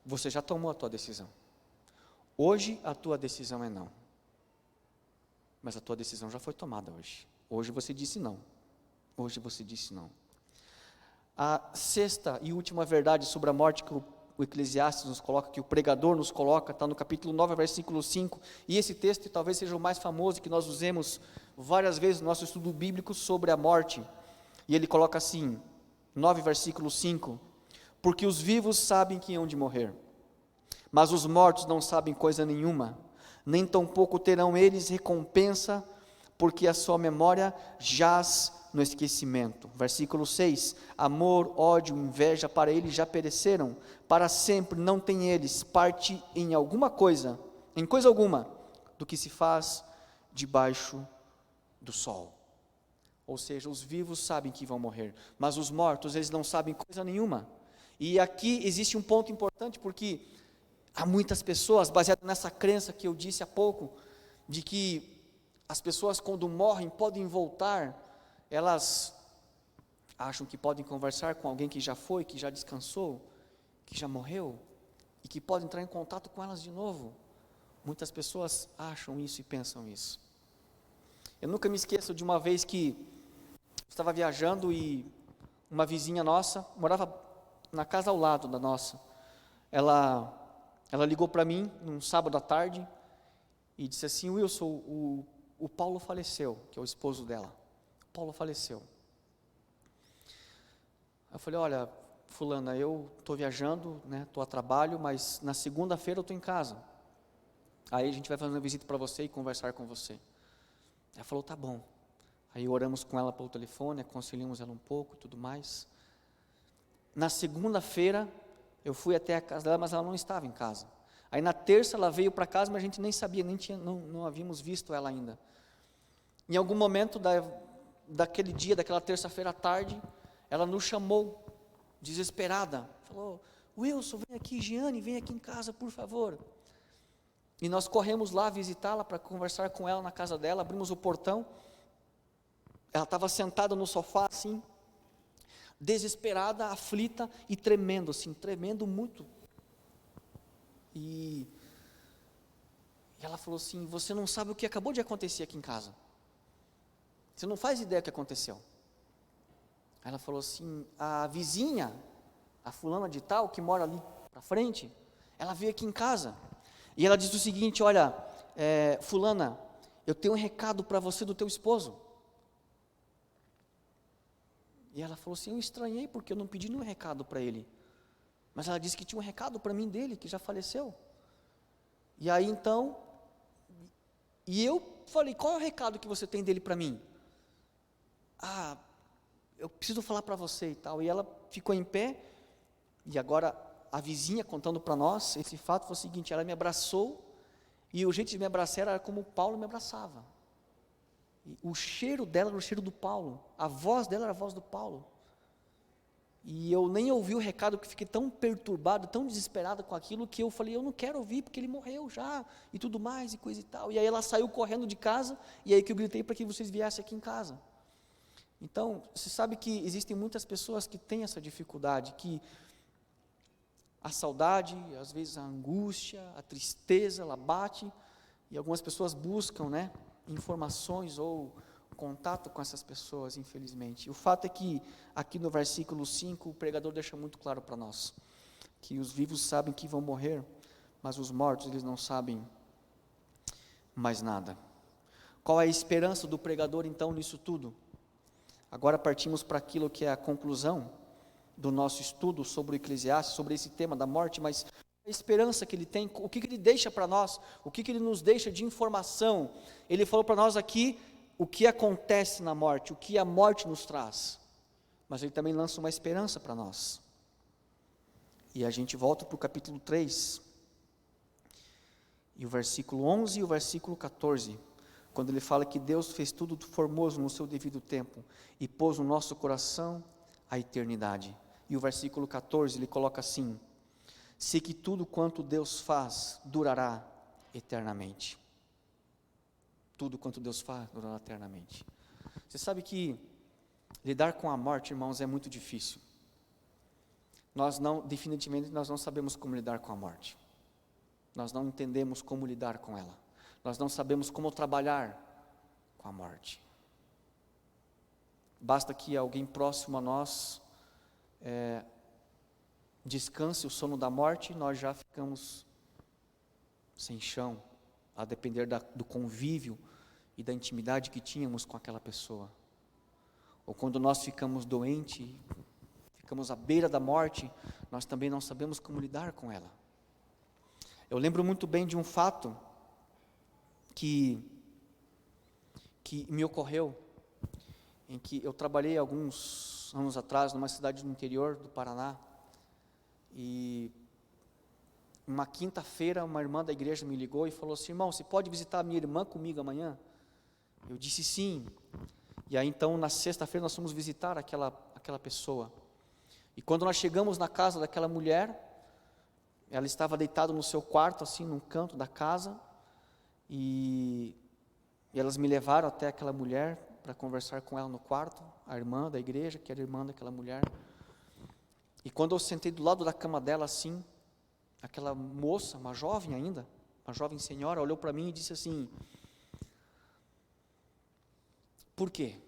você já tomou a tua decisão. Hoje a tua decisão é não. Mas a tua decisão já foi tomada hoje. Hoje você disse não. Hoje você disse não. A sexta e última verdade sobre a morte que o Eclesiastes nos coloca, que o pregador nos coloca, está no capítulo 9, versículo 5, e esse texto talvez seja o mais famoso, que nós usemos várias vezes no nosso estudo bíblico sobre a morte, e ele coloca assim, 9, versículo 5, porque os vivos sabem que hão de morrer, mas os mortos não sabem coisa nenhuma, nem tampouco terão eles recompensa, porque a sua memória jaz no esquecimento. Versículo 6, amor, ódio, inveja para eles já pereceram, para sempre não têm eles parte em alguma coisa, em coisa alguma, do que se faz debaixo do sol. Ou seja, os vivos sabem que vão morrer, mas os mortos, eles não sabem coisa nenhuma. E aqui existe um ponto importante, porque há muitas pessoas, baseadas nessa crença que eu disse há pouco, de que as pessoas quando morrem podem voltar, elas acham que podem conversar com alguém que já foi, que já descansou, que já morreu, e que pode entrar em contato com elas de novo. Muitas pessoas acham isso e pensam isso. Eu nunca me esqueço de uma vez que estava viajando e uma vizinha nossa, morava na casa ao lado da nossa, ela ligou para mim num sábado à tarde e disse assim: Wilson, o Paulo faleceu, que é o esposo dela. Paulo faleceu. Eu falei: olha, fulana, eu estou viajando, estou a trabalho, mas na segunda-feira eu estou em casa. Aí a gente vai fazer uma visita para você e conversar com você. Ela falou: tá bom. Aí oramos com ela pelo telefone, aconselhamos ela um pouco e tudo mais. Na segunda-feira eu fui até a casa dela, mas ela não estava em casa. Aí na terça ela veio para casa, mas a gente nem sabia, não havíamos visto ela ainda. Em algum momento daquele dia, daquela terça-feira à tarde, ela nos chamou, desesperada, falou: Wilson, vem aqui, Giane, vem aqui em casa, por favor. E nós corremos lá visitá-la para conversar com ela na casa dela, abrimos o portão, ela estava sentada no sofá assim, desesperada, aflita e tremendo assim, tremendo muito. E ela falou assim: você não sabe o que acabou de acontecer aqui em casa, você não faz ideia do que aconteceu. Ela falou assim: a vizinha, a fulana de tal, que mora ali para frente, ela veio aqui em casa, e ela disse o seguinte: olha, fulana, eu tenho um recado para você do teu esposo. E ela falou assim: eu estranhei porque eu não pedi nenhum recado para ele, mas ela disse que tinha um recado para mim dele, que já faleceu. E aí então, e eu falei: qual é o recado que você tem dele para mim? Ah, eu preciso falar para você e tal. E ela ficou em pé, e agora a vizinha contando para nós, esse fato foi o seguinte: ela me abraçou, e o jeito de me abraçar era como Paulo me abraçava. E o cheiro dela era o cheiro do Paulo, a voz dela era a voz do Paulo. E eu nem ouvi o recado, porque fiquei tão perturbado, tão desesperado com aquilo, que eu falei: eu não quero ouvir, porque ele morreu já, e tudo mais, e coisa e tal. E aí ela saiu correndo de casa, e aí que eu gritei para que vocês viessem aqui em casa. Então, você sabe que existem muitas pessoas que têm essa dificuldade, que a saudade, às vezes a angústia, a tristeza, ela bate, e algumas pessoas buscam, informações ou contato com essas pessoas, infelizmente. O fato é que, aqui no versículo 5, o pregador deixa muito claro para nós, que os vivos sabem que vão morrer, mas os mortos, eles não sabem mais nada. Qual é a esperança do pregador, então, nisso tudo? Agora partimos para aquilo que é a conclusão do nosso estudo sobre o Eclesiastes, sobre esse tema da morte, mas a esperança que ele tem, o que ele deixa para nós, o que ele nos deixa de informação. Ele falou para nós aqui o que acontece na morte, o que a morte nos traz, mas ele também lança uma esperança para nós. E a gente volta para o capítulo 3, e o versículo 11 e o versículo 14, quando ele fala que Deus fez tudo formoso no seu devido tempo, e pôs no nosso coração a eternidade. E o versículo 14, ele coloca assim: sei que tudo quanto Deus faz, durará eternamente. Tudo quanto Deus faz, durará eternamente. Você sabe que lidar com a morte, irmãos, é muito difícil. Definitivamente nós não sabemos como lidar com a morte. Nós não entendemos como lidar com ela. Nós não sabemos como trabalhar com a morte. Basta que alguém próximo a nós descanse o sono da morte, e nós já ficamos sem chão, a depender do convívio e da intimidade que tínhamos com aquela pessoa. Ou quando nós ficamos doentes, ficamos à beira da morte, nós também não sabemos como lidar com ela. Eu lembro muito bem de um fato que me ocorreu, em que eu trabalhei alguns anos atrás numa cidade do interior do Paraná, e uma quinta-feira uma irmã da igreja me ligou e falou assim: irmão, você pode visitar a minha irmã comigo amanhã? Eu disse sim. E aí então na sexta-feira nós fomos visitar aquela pessoa, e quando nós chegamos na casa daquela mulher, ela estava deitada no seu quarto, assim, num canto da casa, e elas me levaram até aquela mulher para conversar com ela no quarto, a irmã da igreja, que era irmã daquela mulher. E quando eu sentei do lado da cama dela, assim, aquela moça, uma jovem ainda, uma jovem senhora, olhou para mim e disse assim: por quê?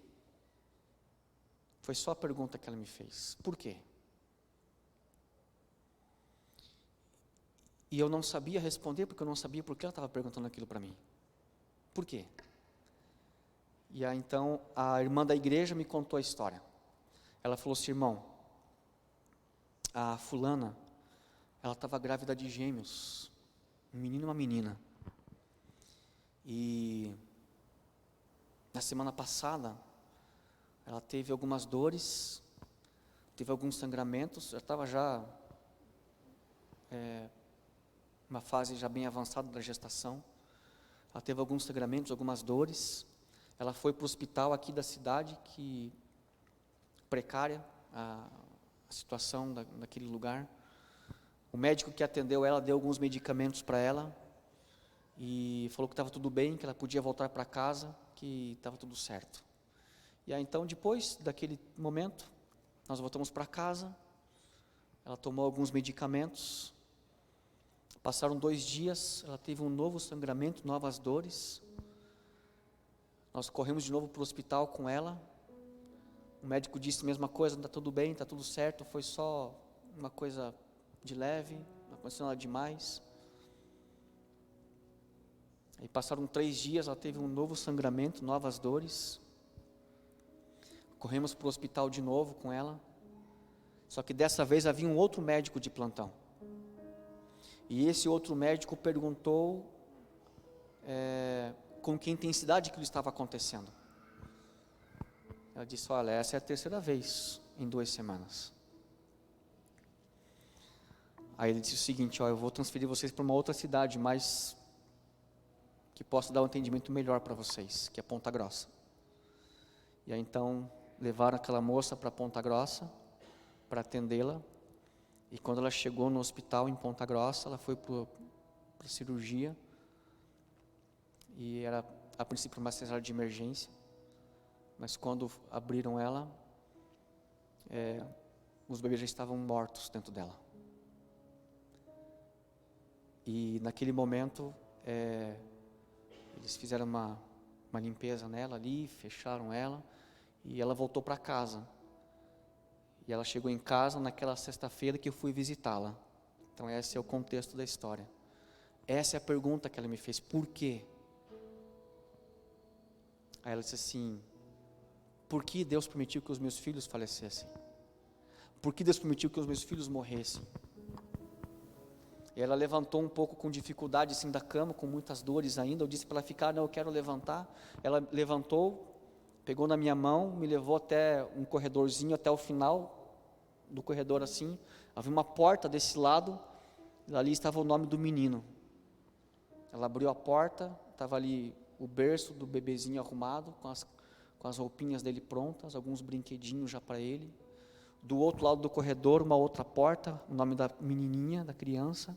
Foi só a pergunta que ela me fez: por quê? E eu não sabia responder, porque eu não sabia por que ela estava perguntando aquilo para mim. Por quê? E aí então a irmã da igreja me contou a história. Ela falou assim: irmão, a fulana, ela estava grávida de gêmeos, um menino e uma menina. E na semana passada, ela teve algumas dores, teve alguns sangramentos, já estava uma fase já bem avançada da gestação. Ela teve alguns sangramentos, algumas dores. Ela foi para o hospital aqui da cidade, que precária a situação daquele lugar. O médico que atendeu ela deu alguns medicamentos para ela, e falou que estava tudo bem, que ela podia voltar para casa, que estava tudo certo. E aí então, depois daquele momento, nós voltamos para casa, ela tomou alguns medicamentos, passaram 2 dias, ela teve um novo sangramento, novas dores, nós corremos de novo para o hospital com ela, o médico disse a mesma coisa, está tudo bem, está tudo certo, foi só uma coisa de leve, não aconteceu nada demais. Aí passaram 3 dias, ela teve um novo sangramento, novas dores. Corremos para o hospital de novo com ela, só que dessa vez havia um outro médico de plantão. E esse outro médico perguntou com que intensidade aquilo estava acontecendo. Ela disse, olha, essa é a 3ª vez em 2 semanas. Aí ele disse o seguinte, eu vou transferir vocês para uma outra cidade, mas que possa dar um atendimento melhor para vocês, que é Ponta Grossa. E aí então levaram aquela moça para Ponta Grossa, para atendê-la, e quando ela chegou no hospital em Ponta Grossa, ela foi para a cirurgia, e era a princípio uma cesárea de emergência, mas quando abriram ela, os bebês já estavam mortos dentro dela. E naquele momento, eles fizeram uma limpeza nela ali, fecharam ela, e ela voltou para casa. E ela chegou em casa naquela sexta-feira que eu fui visitá-la. Então esse é o contexto da história. Essa é a pergunta que ela me fez, por quê? Aí ela disse assim, por que Deus permitiu que os meus filhos falecessem? Por que Deus permitiu que os meus filhos morressem? E ela levantou um pouco com dificuldade assim da cama, com muitas dores ainda. Eu disse para ela ficar, não, eu quero levantar. Ela levantou, pegou na minha mão, me levou até um corredorzinho, até o final do corredor assim. Havia uma porta desse lado, e ali estava o nome do menino. Ela abriu a porta, estava ali o berço do bebezinho arrumado, com as roupinhas dele prontas, alguns brinquedinhos já para ele. Do outro lado do corredor, uma outra porta, o nome da menininha, da criança.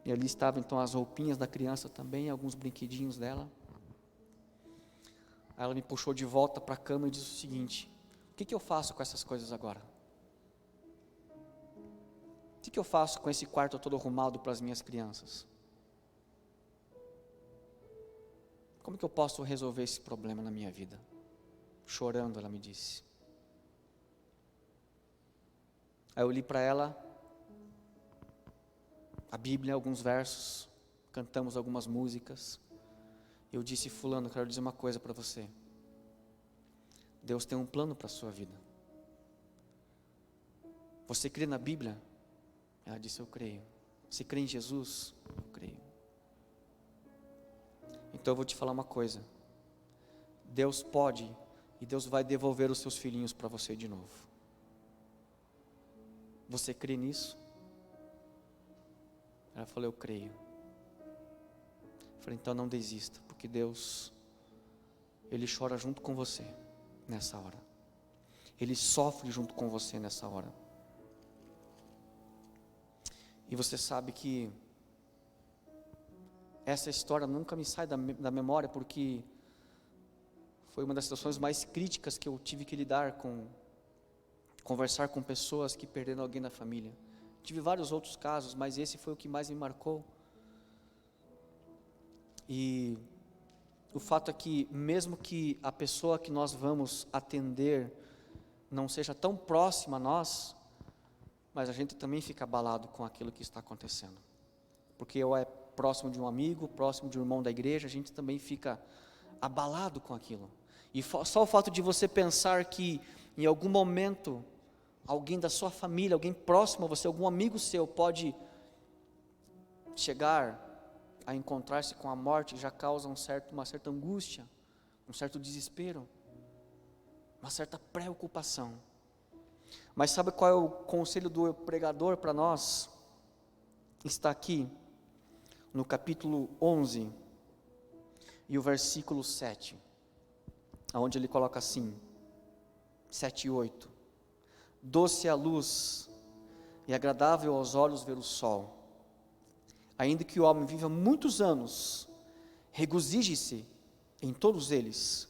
E ali estavam então as roupinhas da criança também, alguns brinquedinhos dela. Aí ela me puxou de volta para a cama e disse o seguinte, o que eu faço com essas coisas agora? O que eu faço com esse quarto todo arrumado para as minhas crianças? Como que eu posso resolver esse problema na minha vida? Chorando, ela me disse. Aí eu li para ela a Bíblia, alguns versos, cantamos algumas músicas. Eu disse, fulano, quero dizer uma coisa para você. Deus tem um plano para a sua vida. Você crê na Bíblia? Ela disse, eu creio. Você crê em Jesus? Eu creio. Então eu vou te falar uma coisa. Deus pode e Deus vai devolver os seus filhinhos para você de novo. Você crê nisso? Ela falou, eu creio. Eu falei, então não desista, porque Deus, Ele chora junto com você nessa hora. Ele sofre junto com você nessa hora. E você sabe que essa história nunca me sai da memória, porque foi uma das situações mais críticas que eu tive que lidar com, conversar com pessoas que perderam alguém na família. Tive vários outros casos, mas esse foi o que mais me marcou. E o fato é que, mesmo que a pessoa que nós vamos atender não seja tão próxima a nós, mas a gente também fica abalado com aquilo que está acontecendo. Porque ou é próximo de um amigo, próximo de um irmão da igreja, a gente também fica abalado com aquilo. E só o fato de você pensar que em algum momento alguém da sua família, alguém próximo a você, algum amigo seu pode chegar a encontrar-se com a morte, já causa uma certa angústia, um certo desespero, uma certa preocupação. Mas sabe qual é o conselho do pregador para nós? Está aqui no capítulo 11 e o versículo 7, onde ele coloca assim, 7 e 8. Doce é a luz e agradável aos olhos ver o sol. Ainda que o homem viva muitos anos, regozije-se em todos eles.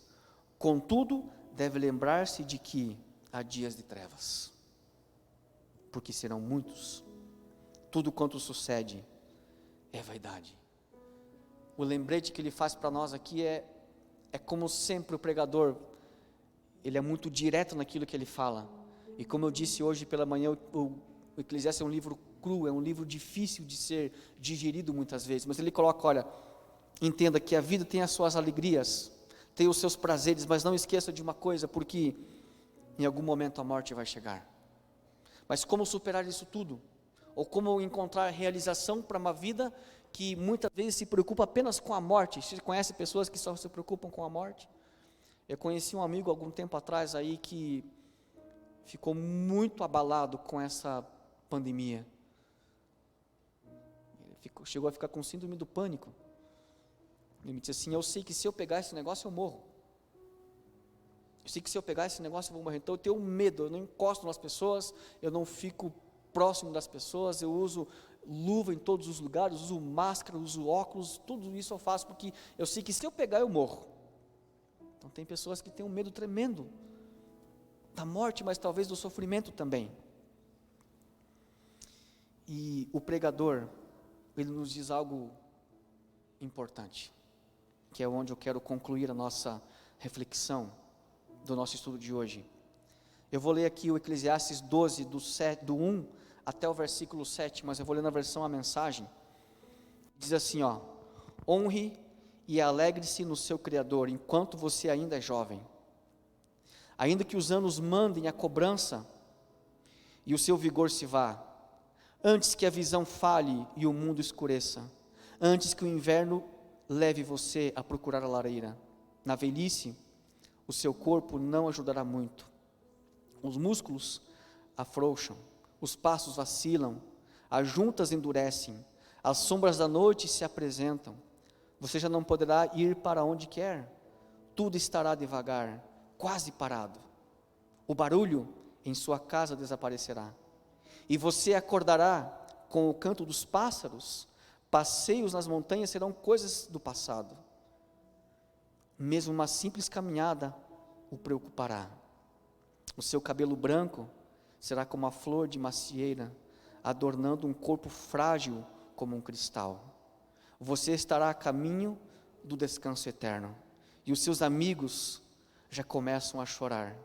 Contudo, deve lembrar-se de que há dias de trevas, porque serão muitos. Tudo quanto sucede é vaidade. O lembrete que ele faz para nós aqui é como sempre o pregador, ele é muito direto naquilo que ele fala. E como eu disse hoje pela manhã, o Eclesiastes é um livro cru, é um livro difícil de ser digerido muitas vezes, mas ele coloca, olha, entenda que a vida tem as suas alegrias, tem os seus prazeres, mas não esqueça de uma coisa, porque em algum momento a morte vai chegar. Mas como superar isso tudo? Ou como encontrar realização para uma vida que muitas vezes se preocupa apenas com a morte? Você conhece pessoas que só se preocupam com a morte? Eu conheci um amigo algum tempo atrás aí que ficou muito abalado com essa pandemia. Ele chegou a ficar com síndrome do pânico. Ele me disse assim: eu sei que se eu pegar esse negócio eu morro. Eu sei que se eu pegar esse negócio eu vou morrer. Então eu tenho medo, eu não encosto nas pessoas, eu não fico próximo das pessoas, eu uso luva em todos os lugares, uso máscara, uso óculos, tudo isso eu faço porque eu sei que se eu pegar eu morro. Então tem pessoas que têm um medo tremendo da morte, mas talvez do sofrimento também. E o pregador, ele nos diz algo importante, que é onde eu quero concluir a nossa reflexão do nosso estudo de hoje. Eu vou ler aqui o Eclesiastes 12, do 1 até o versículo 7, mas eu vou ler na versão A Mensagem. Diz assim, ó: honre e alegre-se no seu Criador, enquanto você ainda é jovem. Ainda que os anos mandem a cobrança, e o seu vigor se vá, antes que a visão falhe e o mundo escureça, antes que o inverno leve você a procurar a lareira. Na velhice, o seu corpo não ajudará muito. Os músculos afrouxam, os passos vacilam, as juntas endurecem, as sombras da noite se apresentam. Você já não poderá ir para onde quer, tudo estará devagar, quase parado. O barulho em sua casa desaparecerá, e você acordará com o canto dos pássaros. Passeios nas montanhas serão coisas do passado. Mesmo uma simples caminhada o preocupará. O seu cabelo branco será como a flor de macieira, adornando um corpo frágil como um cristal. Você estará a caminho do descanso eterno, e os seus amigos já começam a chorar.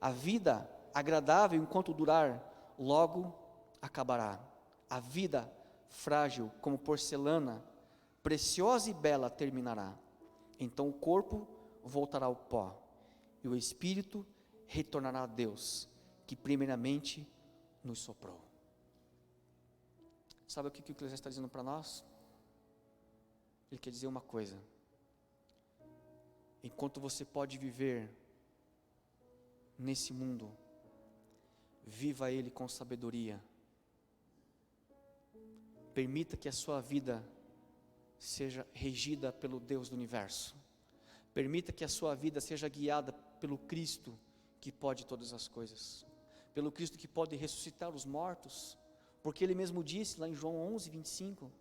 A vida agradável enquanto durar, logo acabará. A vida frágil como porcelana, preciosa e bela, terminará. Então o corpo voltará ao pó, e o espírito retornará a Deus, que primeiramente nos soprou. Sabe o que o Eclesiastes está dizendo para nós? Ele quer dizer uma coisa: enquanto você pode viver nesse mundo, viva ele com sabedoria. Permita que a sua vida seja regida pelo Deus do universo. Permita que a sua vida seja guiada pelo Cristo que pode todas as coisas, pelo Cristo que pode ressuscitar os mortos, porque Ele mesmo disse lá em João 11, 25,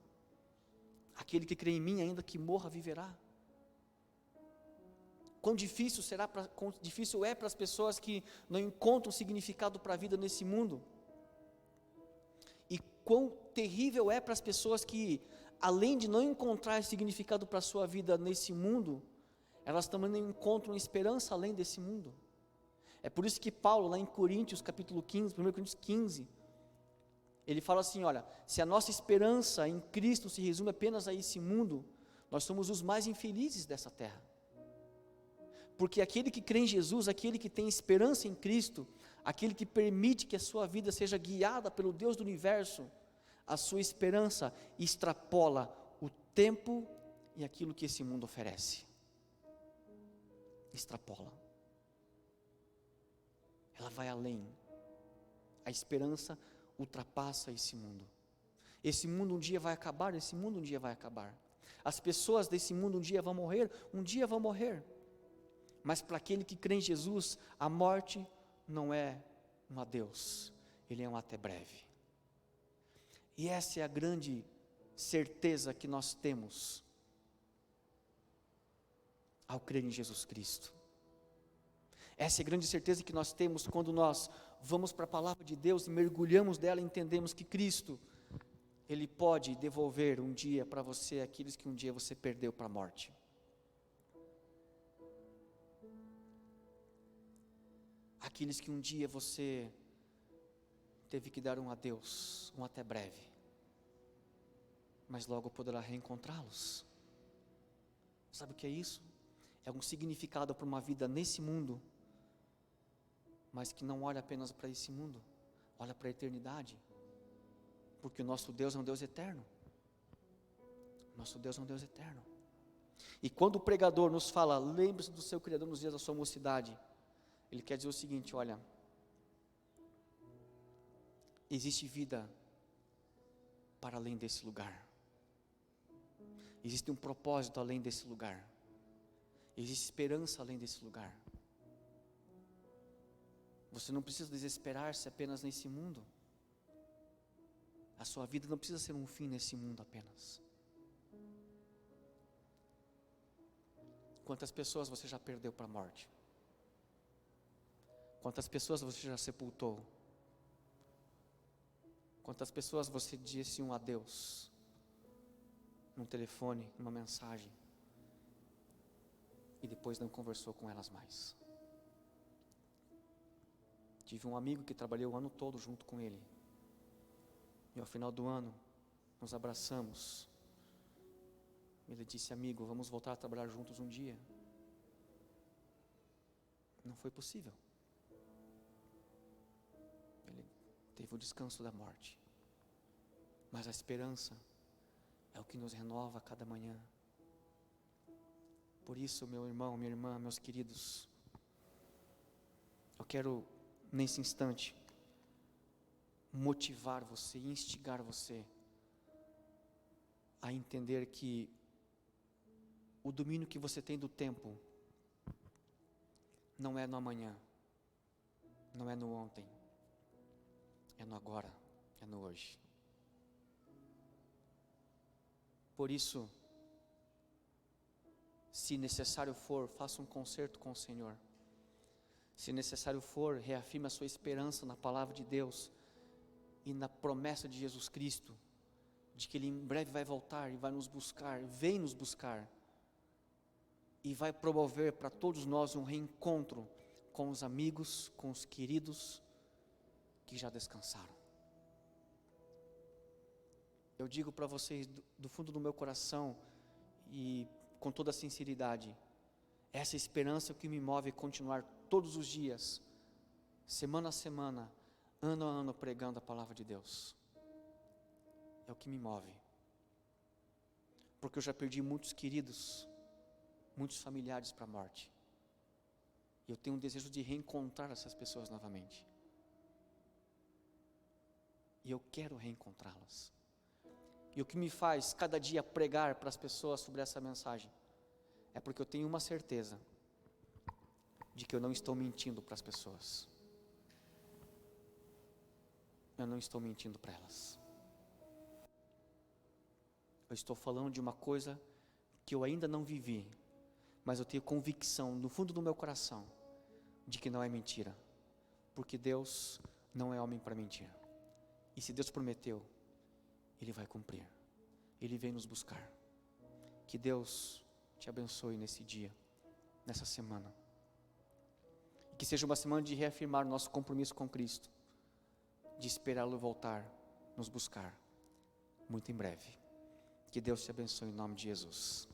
aquele que crê em mim, ainda que morra, viverá. Quão difícil é para as pessoas que não encontram significado para a vida nesse mundo, e quão terrível é para as pessoas que, além de não encontrar significado para a sua vida nesse mundo, elas também não encontram esperança além desse mundo. É por isso que Paulo, lá em Coríntios, capítulo 15, 1 Coríntios 15, ele fala assim, olha, se a nossa esperança em Cristo se resume apenas a esse mundo, nós somos os mais infelizes dessa terra. Porque aquele que crê em Jesus, aquele que tem esperança em Cristo, aquele que permite que a sua vida seja guiada pelo Deus do universo, a sua esperança extrapola o tempo e aquilo que esse mundo oferece. Extrapola. Ela vai além. A esperança ultrapassa esse mundo. Esse mundo um dia vai acabar, esse mundo um dia vai acabar. As pessoas desse mundo um dia vão morrer, Mas para aquele que crê em Jesus, a morte não é um adeus, ele é um até breve. E essa é a grande certeza que nós temos ao crer em Jesus Cristo. Essa é a grande certeza que nós temos quando nós vamos para a palavra de Deus e mergulhamos dela e entendemos que Cristo, Ele pode devolver um dia para você aqueles que um dia você perdeu para a morte. Aqueles que um dia você teve que dar um adeus, um até breve, mas logo poderá reencontrá-los. Sabe o que é isso? É um significado para uma vida nesse mundo, mas que não olha apenas para esse mundo, olha para a eternidade, porque o nosso Deus é um Deus eterno. Nosso Deus é um Deus eterno. E quando o pregador nos fala, lembre-se do seu Criador nos dias da sua mocidade, ele quer dizer o seguinte: olha, existe vida para além desse lugar, existe um propósito além desse lugar, existe esperança além desse lugar. Você não precisa desesperar-se apenas nesse mundo. A sua vida não precisa ser um fim nesse mundo apenas. Quantas pessoas você já perdeu para a morte? Quantas pessoas você já sepultou? Quantas pessoas você disse um adeus? Num telefone, numa mensagem, e depois não conversou com elas mais. Tive um amigo que trabalhei o ano todo junto com ele, e ao final do ano nos abraçamos. Ele disse: amigo, vamos voltar a trabalhar juntos um dia. Não foi possível. Ele teve o descanso da morte, mas a esperança é o que nos renova a cada manhã. Por isso, meu irmão, minha irmã, meus queridos, eu quero nesse instante motivar você, instigar você a entender que o domínio que você tem do tempo não é no amanhã, não é no ontem, é no agora, é no hoje. Por isso, se necessário for, faça um concerto com o Senhor. Se necessário for, reafirme a sua esperança na palavra de Deus e na promessa de Jesus Cristo, de que Ele em breve vai voltar e vai nos buscar, vem nos buscar, e vai promover para todos nós um reencontro com os amigos, com os queridos que já descansaram. Eu digo para vocês do fundo do meu coração e com toda a sinceridade, essa esperança é o que me move a continuar todos os dias, semana a semana, ano a ano, pregando a palavra de Deus. É o que me move, porque eu já perdi muitos queridos, muitos familiares para a morte, e eu tenho um desejo de reencontrar essas pessoas novamente, e eu quero reencontrá-las. E o que me faz cada dia pregar para as pessoas sobre essa mensagem é porque eu tenho uma certeza de que eu não estou mentindo para as pessoas. Eu não estou mentindo para elas. Eu estou falando de uma coisa que eu ainda não vivi, mas eu tenho convicção no fundo do meu coração de que não é mentira, porque Deus não é homem para mentir. E se Deus prometeu, Ele vai cumprir. Ele vem nos buscar. Que Deus te abençoe nesse dia, nessa semana. Que seja uma semana de reafirmar nosso compromisso com Cristo, de esperá-lo voltar, nos buscar, muito em breve. Que Deus te abençoe em nome de Jesus.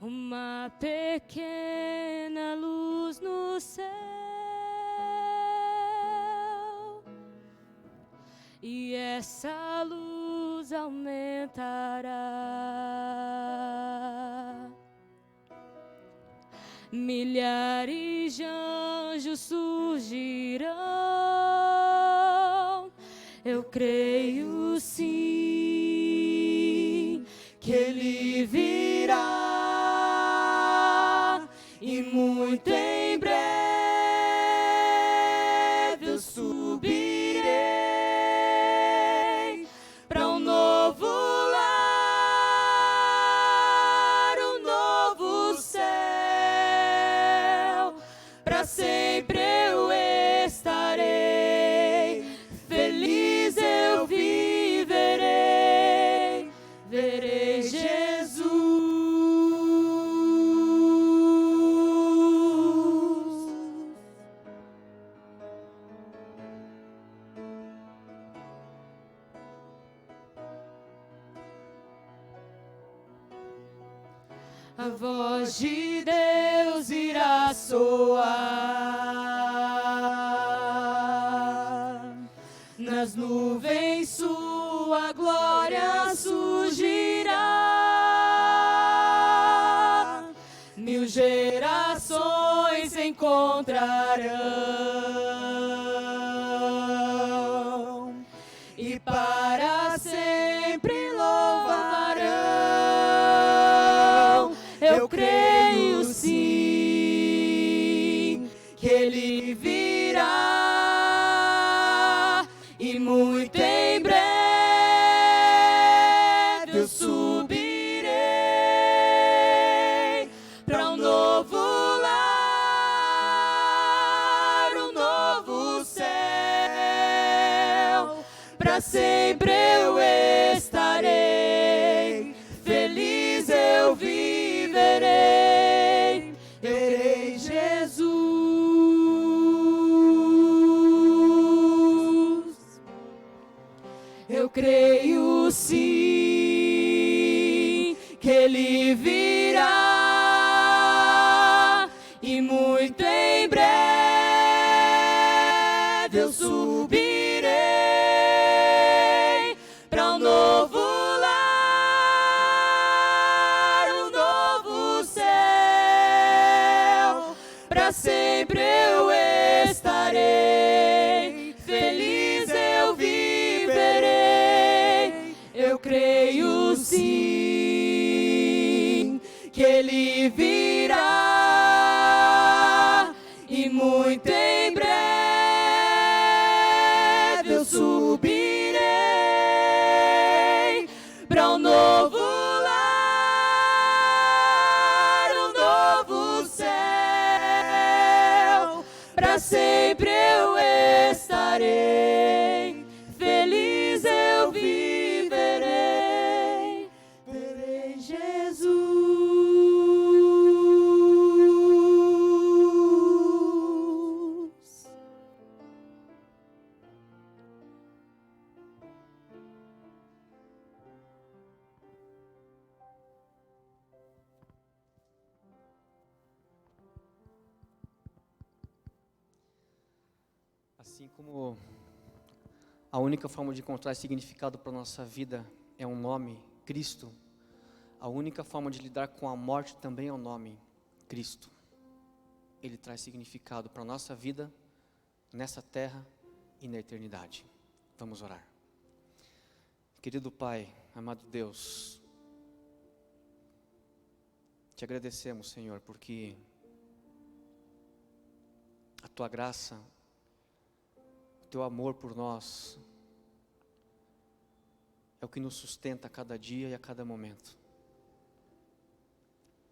uma pequena luz no céu, e essa luz aumentará. Milhares de anjos surgirão, eu creio sim que Ele virá, e muito em breve eu subirei para um novo lar, um novo céu, para sempre eu estarei, feliz eu viverei, verei Jesus. A voz de Deus irá soar, nas nuvens sua glória surgirá, 1000 gerações encontrarão, e para sempre louvarão. Eu creio sim que Ele virá, e muito em breve eu subirei para um novo lar, um novo céu, para sempre eu estarei, feliz eu viverei, verei Jesus. Eu creio sim que Ele virá, e muito em breve eu subirei para um novo lar, um novo céu, para sempre eu estarei, feliz eu viverei. Eu creio sim que Ele virá, e muito em breve eu subirei para um novo lar, um novo céu, para sempre eu estarei, feliz eu viverei, verei Jesus. Assim como a única forma de encontrar significado para a nossa vida é um nome, Cristo, a única forma de lidar com a morte também é o nome, Cristo. Ele traz significado para a nossa vida, nessa terra e na eternidade. Vamos orar. Querido Pai, amado Deus, te agradecemos, Senhor, porque a Tua graça, o Teu amor por nós, é o que nos sustenta a cada dia e a cada momento.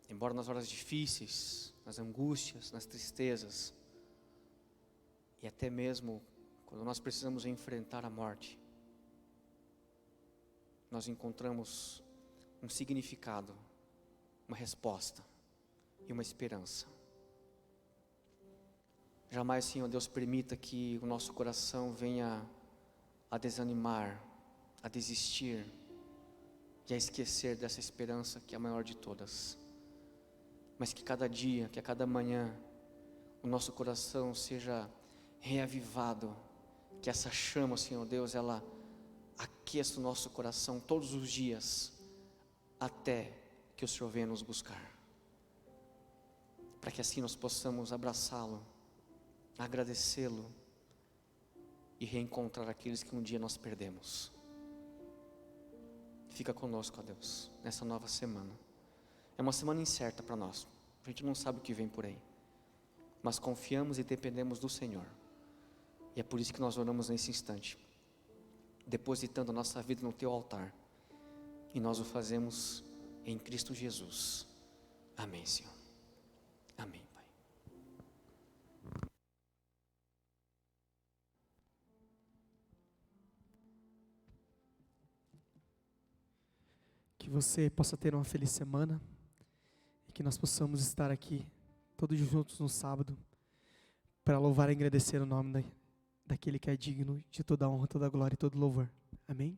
Embora nas horas difíceis, nas angústias, nas tristezas, e até mesmo quando nós precisamos enfrentar a morte, nós encontramos um significado, uma resposta e uma esperança. Jamais, Senhor Deus, permita que o nosso coração venha a desanimar, a desistir e a esquecer dessa esperança que é a maior de todas. mas que cada dia, que a cada manhã, o nosso coração seja reavivado, que essa chama, Senhor Deus, ela aqueça o nosso coração todos os dias, até que o Senhor venha nos buscar, para que assim nós possamos abraçá-lo, agradecê-lo e reencontrar aqueles que um dia nós perdemos. Fica conosco, ó Deus, nessa nova semana. É uma semana incerta para nós, a gente não sabe o que vem por aí, mas confiamos e dependemos do Senhor, e é por isso que nós oramos nesse instante, depositando a nossa vida no Teu altar, e nós o fazemos em Cristo Jesus. Amém, Senhor. Amém, Pai. Que você possa ter uma feliz semana e que nós possamos estar aqui todos juntos no sábado para louvar e agradecer o nome daquele que é digno de toda honra, toda glória e todo louvor. Amém?